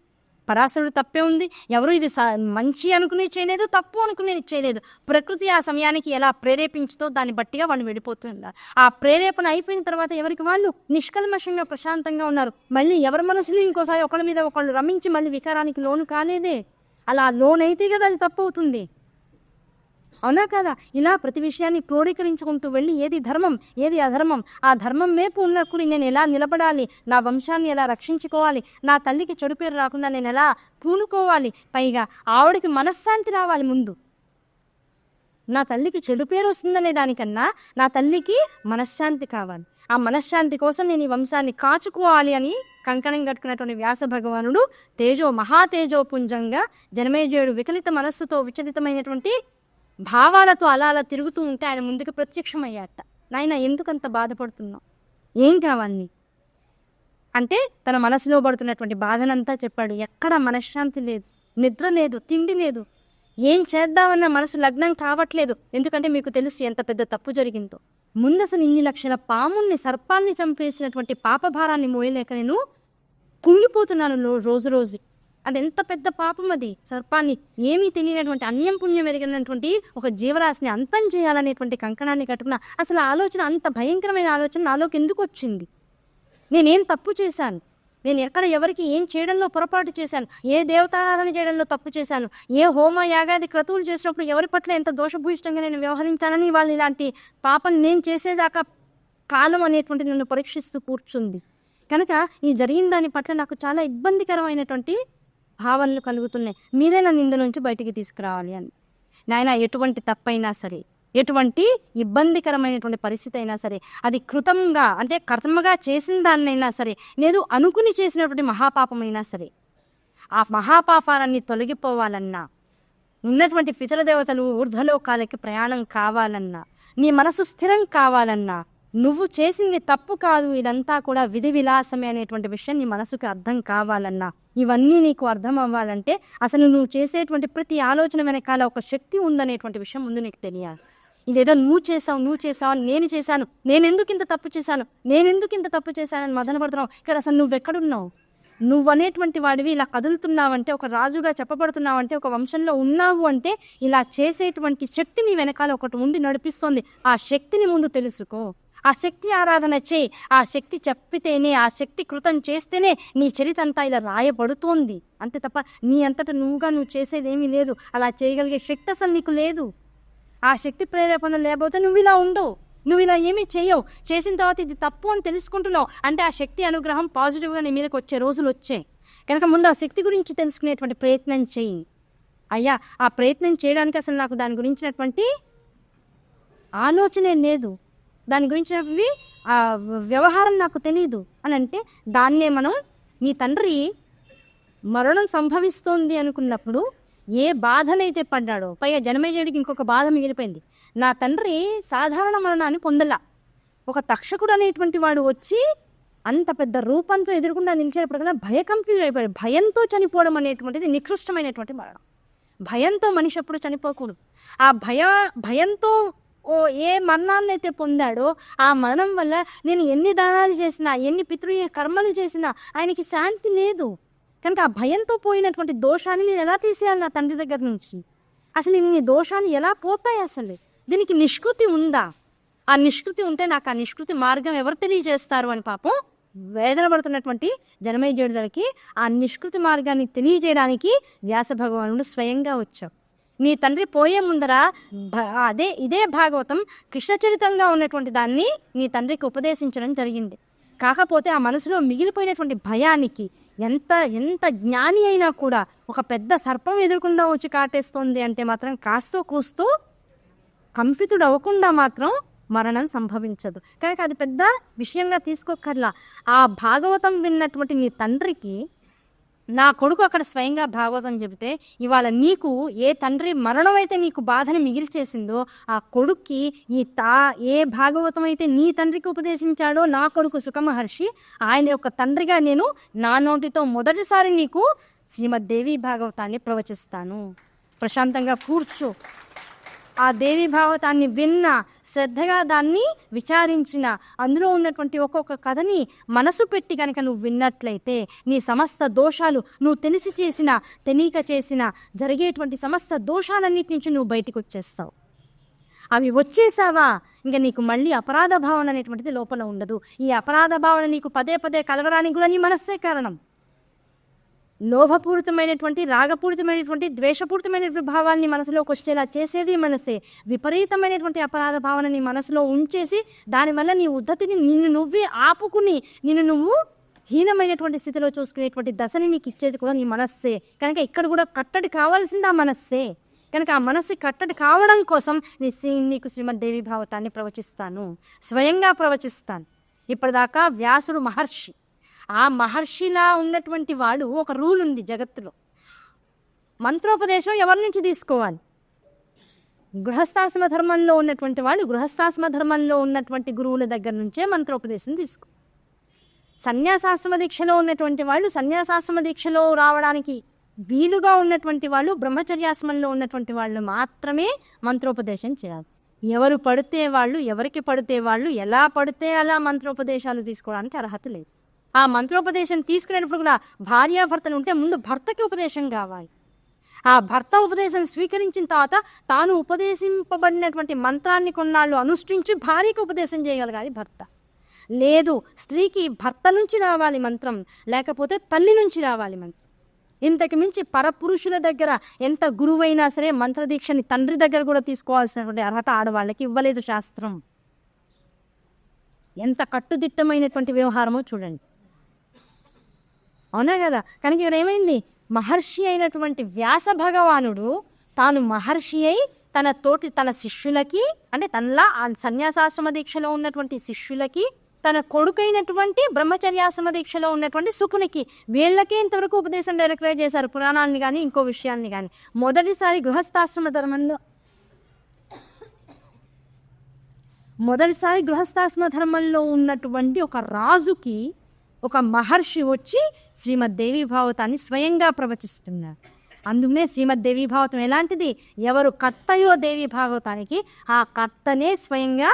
పరాశరుడు తప్పే ఉంది. ఎవరు ఇది మంచి అనుకుని చేయలేదు, తప్పు అనుకుని చేయలేదు. ప్రకృతి ఆ సమయానికి ఎలా ప్రేరేపించుతో దాన్ని బట్టిగా వాళ్ళు వెళ్ళిపోతున్నారు. ఆ ప్రేరేపణ అయిపోయిన తర్వాత ఎవరికి వాళ్ళు నిష్కల్మషంగా ప్రశాంతంగా ఉన్నారు. మళ్ళీ ఎవరి మనసుని ఇంకోసారి ఒకళ్ళ మీద ఒకళ్ళు రమించి మళ్ళీ వికారానికి లోను కాలేదే. అలా లోనైతే కదా అది తప్పు అవుతుంది, అవునా కదా? ఇలా ప్రతి విషయాన్ని క్రోడీకరించుకుంటూ వెళ్ళి ఏది ధర్మం ఏది అధర్మం, ఆ ధర్మం మేపు ఉన్నప్పుడు నేను ఎలా నిలబడాలి, నా వంశాన్ని ఎలా రక్షించుకోవాలి, నా తల్లికి చెడు పేరు రాకుండా నేను ఎలా పూనుకోవాలి, పైగా ఆవిడకి మనశ్శాంతి రావాలి. ముందు నా తల్లికి చెడు పేరు వస్తుందనే దానికన్నా నా తల్లికి మనశ్శాంతి కావాలి. ఆ మనశ్శాంతి కోసం నేను ఈ వంశాన్ని కాచుకోవాలి అని కంకణం కట్టుకున్నటువంటి వ్యాస భగవానుడు మహాతేజోపుంజంగా జనమేజయుడు వికలిత మనస్సుతో విచలితమైనటువంటి భావాలతో అలా అలా తిరుగుతూ ఉంటే ఆయన ముందుకు ప్రత్యక్షమయ్యాట. నాయన ఎందుకంత బాధపడుతున్నావు, ఏం కావాలి అంటే తన మనసులో పడుతున్నటువంటి బాధనంతా చెప్పాడు. ఎక్కడ మనశ్శాంతి లేదు, నిద్ర లేదు, తిండి లేదు, ఏం చేద్దామన్న మనసు లగ్నం కావట్లేదు. ఎందుకంటే మీకు తెలుసు ఎంత పెద్ద తప్పు జరిగిందో. ముందు అసలు ఇన్ని లక్షల పాముల్ని సర్పాన్ని చంపేసినటువంటి పాపభారాన్ని మోయలేక నేను కుంగిపోతున్నాను రోజు రోజు. అది ఎంత పెద్ద పాపం అది. సర్పాన్ని ఏమీ తెలియనటువంటి అన్యం పుణ్యం ఎరిగినటువంటి ఒక జీవరాశిని అంతం చేయాలనేటువంటి కంకణాన్ని కట్టుకున్న అసలు ఆలోచన, అంత భయంకరమైన ఆలోచన నాలోకి ఎందుకు వచ్చింది? నేనేం తప్పు చేశాను, నేను ఎక్కడ ఎవరికి ఏం చేయడంలో పొరపాటు చేశాను, ఏ దేవతారాధన చేయడంలో తప్పు చేశాను, ఏ హోమ యాగాది క్రతువులు చేసినప్పుడు ఎవరి పట్ల ఎంత దోషభూయిష్టంగా నేను వ్యవహరించానని వాళ్ళు ఇలాంటి పాపం నేను చేసేదాకా కాలం అనేటువంటి నన్ను పరీక్షిస్తూ కూర్చుంది. కనుక ఈ జరిగిన దాని పట్ల నాకు చాలా ఇబ్బందికరమైనటువంటి భావనలు కలుగుతున్నాయి. మీరే నన్ను ఇందు నుంచి బయటికి తీసుకురావాలి అని. నాయన ఎటువంటి తప్పైనా సరే, ఎటువంటి ఇబ్బందికరమైనటువంటి పరిస్థితి అయినా సరే, అది కృతంగా అంటే కర్మగా చేసిన దాన్నైనా సరే, లేదు అనుకుని చేసినటువంటి మహాపాపమైనా సరే, ఆ మహాపాపాలన్నీ తొలగిపోవాలన్నా, ఉన్నటువంటి పితరదేవతలు ఊర్ధ్వలోకాలకి ప్రయాణం కావాలన్నా, నీ మనసు స్థిరం కావాలన్నా, నువ్వు చేసింది తప్పు కాదు, ఇదంతా కూడా విధి విలాసమే అనేటువంటి విషయం నీ మనసుకు అర్థం కావాలన్నా, ఇవన్నీ నీకు అర్థం అవ్వాలంటే అసలు నువ్వు చేసేటువంటి ప్రతి ఆలోచన వెనకాల ఒక శక్తి ఉందనేటువంటి విషయం ముందు నీకు తెలియాలి. ఇదేదో నువ్వు చేసావు నేను చేశాను, నేనెందుకు ఇంత తప్పు చేశానని మదన పడుతున్నావు. ఇక్కడ అసలు నువ్వెక్కడున్నావు? నువ్వనేటువంటి వాడివి ఇలా కదులుతున్నావంటే, ఒక రాజుగా చెప్పబడుతున్నావంటే, ఒక వంశంలో ఉన్నావు అంటే, ఇలా చేసేటువంటి శక్తి నీ వెనకాల ఒకటి ఉండి నడిపిస్తోంది. ఆ శక్తిని ముందు తెలుసుకో, ఆ శక్తి ఆరాధన చేయి. ఆ శక్తి చెప్పితేనే, ఆ శక్తి కృతం చేస్తేనే నీ చరితంతా ఇలా రాయబడుతోంది. అంతే తప్ప నీ అంతటా నువ్వు చేసేదేమీ లేదు. అలా చేయగలిగే శక్తి అసలు నీకు లేదు. ఆ శక్తి ప్రేరేపణ లేకపోతే నువ్వు ఇలా ఉండవు, నువ్వు ఇలా ఏమీ చేయవు. చేసిన తర్వాత ఇది తప్పు అని తెలుసుకుంటున్నావు అంటే ఆ శక్తి అనుగ్రహం పాజిటివ్గా నీ మీదకి వచ్చే రోజులు వచ్చాయి. కనుక ముందు ఆ శక్తి గురించి తెలుసుకునేటువంటి ప్రయత్నం చేయి. అయ్యా ఆ ప్రయత్నం చేయడానికి అసలు నాకు దాని గురించినటువంటి ఆలోచనే లేదు, దాని గురించినవి వ్యవహారం నాకు తెలియదు అని అంటే, దాన్నే మనం నీ తండ్రి మరణం సంభవిస్తోంది అనుకున్నప్పుడు ఏ బాధనైతే పడ్డాడో, పైగా జనమేజయుడికి ఇంకొక బాధ మిగిలిపోయింది. నా తండ్రి సాధారణ మరణాన్ని పొందలా, ఒక తక్షకుడు అనేటువంటి వాడు వచ్చి అంత పెద్ద రూపంతో ఎదురుకుండా నిలిచేటప్పటికల్లా భయకంపితుడు అయిపోయాడు. భయంతో చనిపోవడం అనేటువంటిది నికృష్టమైనటువంటి మరణం. భయంతో మనిషి ఎప్పుడు చనిపోకూడదు. ఆ భయంతో ఏ మరణాన్ని అయితే పొందాడో ఆ మరణం వల్ల నేను ఎన్ని దానాలు చేసినా, ఎన్ని కర్మలు చేసినా ఆయనకి శాంతి లేదు. కనుక ఆ భయంతో పోయినటువంటి దోషాన్ని నేను ఎలా తీసేయాలి నా తండ్రి దగ్గర నుంచి? అసలు ఇన్ని దోషాలు ఎలా పోతాయి? అసలు దీనికి నిష్కృతి ఉందా? ఆ నిష్కృతి ఉంటే నాకు ఆ నిష్కృతి మార్గం ఎవరు తెలియజేస్తారు అని పాపం వేదన పడుతున్నటువంటి జనమేజయుడికి ఆ నిష్కృతి మార్గాన్ని తెలియజేయడానికి వ్యాస భగవానుడు స్వయంగా వచ్చావు. నీ తండ్రి పోయే ముందర ఇదే భాగవతం కృష్ణచరితంగా ఉన్నటువంటి దాన్ని నీ తండ్రికి ఉపదేశించడం జరిగింది. కాకపోతే ఆ మనసులో మిగిలిపోయినటువంటి భయానికి ఎంత జ్ఞాని అయినా కూడా ఒక పెద్ద సర్పం ఎదుర్కొండా వచ్చి కాటేస్తోంది అంటే మాత్రం కాస్తో కూస్తూ కంపితుడు అవ్వకుండా మాత్రం మరణం సంభవించదు. కనుక అది పెద్ద విషయంగా తీసుకోకర్లా. ఆ భాగవతం విన్నటువంటి నీ తండ్రికి నా కొడుకు అక్కడ స్వయంగా భాగవతం చెబితే, ఇవాళ నీకు ఏ తండ్రి మరణం అయితే నీకు బాధని మిగిల్చేసిందో ఆ కొడుక్కి ఏ భాగవతం అయితే నీ తండ్రికి ఉపదేశించాడో నా కొడుకు సుఖమహర్షి, ఆయన యొక్క తండ్రిగా నేను నా నోటితో మొదటిసారి నీకు శ్రీమద్దేవి భాగవతాన్ని ప్రవచిస్తాను. ప్రశాంతంగా కూర్చో. ఆ దేవి భాగవతాన్ని విన్నా, శ్రద్ధగా దాన్ని విచారించిన, అందులో ఉన్నటువంటి ఒక్కొక్క కథని మనసు పెట్టి కనుక నువ్వు విన్నట్లయితే నీ సమస్త దోషాలు, నువ్వు తెలిసి చేసిన తెలియక చేసిన జరిగేటువంటి సమస్త దోషాలన్నిటి నుంచి నువ్వు బయటకు వచ్చేస్తావు. అవి వచ్చేసావా ఇంకా నీకు మళ్ళీ అపరాధ భావన అనేటువంటిది లోపల ఉండదు. ఈ అపరాధ భావన నీకు పదే పదే కలగడానికి కూడా నీ మనస్సే కారణం. లోభపూరితమైనటువంటి, రాగపూరితమైనటువంటి, ద్వేషపూరితమైనటువంటి భావాల్ని మనసులోకి వచ్చేలా చేసేది మనసే. విపరీతమైనటువంటి అపరాధ భావనని మనసులో ఉంచేసి దానివల్ల నీ ఉద్ధతిని నిన్ను నువ్వే ఆపుకుని నిన్ను నువ్వు హీనమైనటువంటి స్థితిలో చూసుకునేటువంటి దశని నీకు ఇచ్చేది కూడా నీ మనస్సే. కనుక ఇక్కడ కూడా కట్టడి కావాల్సింది ఆ మనస్సే. కనుక ఆ మనస్సు కట్టడి కావడం కోసం నీకు శ్రీమద్దేవి భాగవతాన్ని ప్రవచిస్తాను, స్వయంగా ప్రవచిస్తాను. ఇప్పటిదాకా వ్యాసుడు మహర్షి. ఆ మహర్షిలా ఉన్నటువంటి వాడు ఒక రూల్ ఉంది జగత్తులో. మంత్రోపదేశం ఎవరి నుంచి తీసుకోవాలి? గృహస్థాశ్రమ ధర్మంలో ఉన్నటువంటి వాళ్ళు గృహస్థాశ్రమ ధర్మంలో ఉన్నటువంటి గురువుల దగ్గర నుంచే మంత్రోపదేశం తీసుకో. సన్యాసాశ్రమ దీక్షలో ఉన్నటువంటి వాళ్ళు సన్యాసాశ్రమ దీక్షలో రావడానికి వీలుగా ఉన్నటువంటి వాళ్ళు, బ్రహ్మచర్యాశ్రమంలో ఉన్నటువంటి వాళ్ళు మాత్రమే మంత్రోపదేశం చేయాలి. ఎవరు పడితే వాళ్ళు, ఎవరికి పడితే వాళ్ళు, ఎలా పడితే అలా మంత్రోపదేశాలు తీసుకోవడానికి అర్హత లేదు. ఆ మంత్రోపదేశం తీసుకునేటప్పుడు కూడా భార్యాభర్తలు ఉంటే ముందు భర్తకి ఉపదేశం కావాలి. ఆ భర్త ఉపదేశం స్వీకరించిన తర్వాత తాను ఉపదేశింపబడినటువంటి మంత్రాన్ని కొన్నాళ్ళు అనుష్ఠించి భార్యకి ఉపదేశం చేయగలగాలి భర్త. లేదు, స్త్రీకి భర్త నుంచి రావాలి మంత్రం, లేకపోతే తల్లి నుంచి రావాలి మంత్రం. ఇంతకు మించి పరపురుషుల దగ్గర ఎంత గురువైనా సరే మంత్రదీక్షని తండ్రి దగ్గర కూడా తీసుకోవాల్సినటువంటి అర్హత ఆడవాళ్ళకి ఇవ్వలేదు శాస్త్రం. ఎంత కట్టుదిట్టమైనటువంటి వ్యవహారమో చూడండి. అవునా కదా? కనుక ఇక్కడ ఏమైంది? మహర్షి అయినటువంటి వ్యాస భగవానుడు తాను మహర్షి అయి తన శిష్యులకి, అంటే తనలా సన్యాసాశ్రమ దీక్షలో ఉన్నటువంటి శిష్యులకి, తన కొడుకైనటువంటి బ్రహ్మచర్యాశ్రమ దీక్షలో ఉన్నటువంటి సుకునికి, వీళ్ళకే ఇంతవరకు ఉపదేశం డైరెక్ట్గా చేశారు, పురాణాలని కానీ ఇంకో విషయాన్ని కానీ. మొదటిసారి గృహస్థాశ్రమ ధర్మంలో ఉన్నటువంటి ఒక రాజుకి ఒక మహర్షి వచ్చి శ్రీమద్దేవి భాగవతాన్ని స్వయంగా ప్రవచిస్తున్నారు. అందుకనే శ్రీమద్దేవి భాగవతం ఎలాంటిది? ఎవరు కర్తయో దేవి భాగవతానికి ఆ కర్తనే స్వయంగా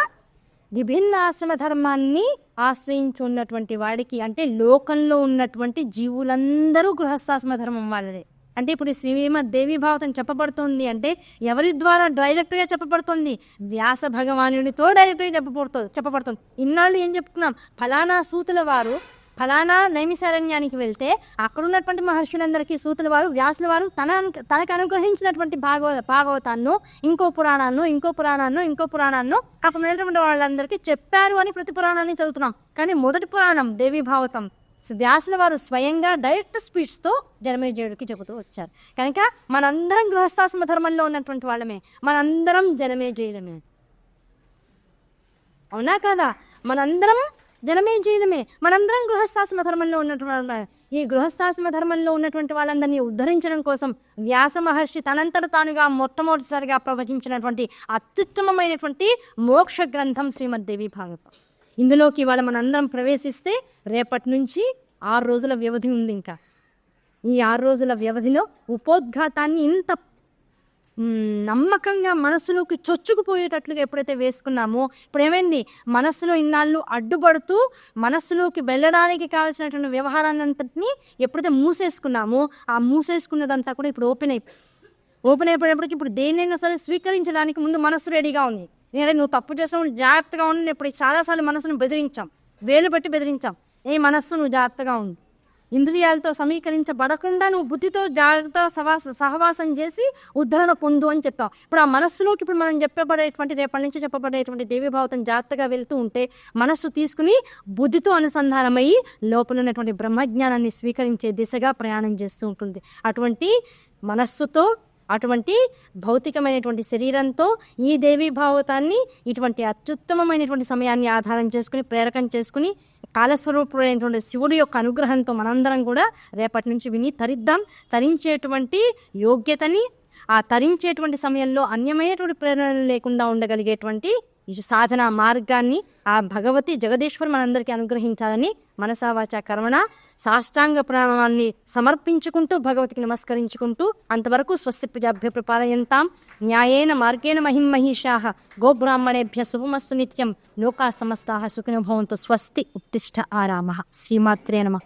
విభిన్న ఆశ్రమ ధర్మాన్ని ఆశ్రయించున్నటువంటి వాడికి, అంటే లోకంలో ఉన్నటువంటి జీవులందరూ గృహస్థాశ్రమ ధర్మం వాళ్ళదే. అంటే ఇప్పుడు శ్రీమద్దేవి భాగవతం చెప్పబడుతుంది అంటే ఎవరి ద్వారా డైరెక్ట్గా చెప్పబడుతుంది? వ్యాస భగవానుడితో డైరెక్ట్గా చెప్పబడుతుంది. ఇన్నాళ్ళు ఏం చెప్పుకున్నాం? ఫలానా సూతుల వారు ఫలానా నైమిసారణ్యానికి వెళ్తే అక్కడ ఉన్నటువంటి మహర్షులందరికీ సూతుల వారు, వ్యాసుల వారు తనకు అనుగ్రహించినటువంటి భాగవతాన్నో ఇంకో పురాణాన్నో అక్కడ ఉన్నటువంటి వాళ్ళందరికీ చెప్పారు అని ప్రతి పురాణాన్ని చదువుతున్నాం. కానీ మొదటి పురాణం దేవి భాగవతం వ్యాసుల వారు స్వయంగా డైరెక్ట్ స్పీచ్తో జనమేజయుడికి చెబుతూ వచ్చారు. కనుక మనందరం గృహస్థాశ్రమ ధర్మంలో ఉన్నటువంటి వాళ్ళమే, మనందరం జనమేజయులమే. అవునా కదా? మనందరం జనమేజయులమే, మనందరం గృహస్థాశ్రమ ధర్మంలో ఉన్నటువంటి ఈ గృహస్థాశ్రమ ధర్మంలో ఉన్నటువంటి వాళ్ళందరినీ ఉద్ధరించడం కోసం వ్యాస మహర్షి తనంతట తానుగా మొట్టమొదటిసారిగా ప్రవచించినటువంటి అత్యుత్తమమైనటువంటి మోక్ష గ్రంథం శ్రీమద్దేవి భాగవతం. ఇందులోకి ఇవాళ మనందరం ప్రవేశిస్తే రేపటి నుంచి 6 రోజుల వ్యవధి ఉంది. ఇంకా ఈ 6 రోజుల వ్యవధిలో ఉపోద్ఘాతాన్ని ఇంత నమ్మకంగా మనస్సులోకి చొచ్చుకుపోయేటట్లుగా ఎప్పుడైతే వేసుకున్నామో, ఇప్పుడు ఏమైంది? మనస్సులో ఇన్నాళ్ళు అడ్డుపడుతూ మనస్సులోకి వెళ్ళడానికి కావాల్సినటువంటి వ్యవహారాన్నంతటినీ ఎప్పుడైతే మూసేసుకున్నామో, ఆ మూసేసుకున్నదంతా కూడా ఇప్పుడు ఓపెన్ అయిపోయినప్పటికీ ఇప్పుడు దేన్నైనా సరే స్వీకరించడానికి ముందు మనస్సు రెడీగా ఉంది. ఎందుకంటే నువ్వు తప్పు చేసావు, జాగ్రత్తగా ఉండి ఇప్పుడు చాలాసార్లు మనసును బెదిరించాం, వేలు పెట్టి బెదిరించాం. ఏ మనస్సు నువ్వు జాగ్రత్తగా ఉండు, ఇంద్రియాలతో సమీకరించబడకుండా నువ్వు బుద్ధితో జాగ్రత్త సహవాసం చేసి ఉద్ధరణ పొందు అని చెప్పావు. ఇప్పుడు ఆ మనస్సులోకి ఇప్పుడు మనం రేపటి నుంచి చెప్పబడేటువంటి దేవి భాగవతం జాగ్రత్తగా వెళ్తూ ఉంటే మనస్సు తీసుకుని బుద్ధితో అనుసంధానమయ్యి లోపల ఉన్నటువంటి బ్రహ్మజ్ఞానాన్ని స్వీకరించే దిశగా ప్రయాణం చేస్తూ ఉంటుంది. అటువంటి మనస్సుతో, అటువంటి భౌతికమైనటువంటి శరీరంతో ఈ దేవీ భాగవతాన్ని ఇటువంటి అత్యుత్తమమైనటువంటి సమయాన్ని ఆధారం చేసుకుని, ప్రేరకం చేసుకుని, కాలస్వరూపుడైనటువంటి శివుడి యొక్క అనుగ్రహంతో మనందరం కూడా రేపటి నుంచి విని తరిద్దాం. తరించేటువంటి యోగ్యతని, ఆ తరించేటువంటి సమయంలో అన్యమైనటువంటి ప్రేరణ లేకుండా ఉండగలిగేటువంటి ఈ సాధన మార్గాన్ని ఆ భగవతి జగదీశ్వరు మనందరికీ అనుగ్రహించాలని మనసా వాచా కర్మణ సాష్టాంగ ప్రణామాన్ని సమర్పించుకుంటూ భగవతికి నమస్కరించుకుంటూ అంతవరకు స్వస్తి ప్రజాభ్య ప్రపాలయంతాం న్యాయేన మార్గేణ మహిమహీషాః గోబ్రాహ్మణేభ్య శుభమస్తు నిత్యం లోకా సమస్తాః సుఖినో భవంతు స్వస్తి ఉత్తిష్ఠ ఆరామః శ్రీమాత్రే నమః.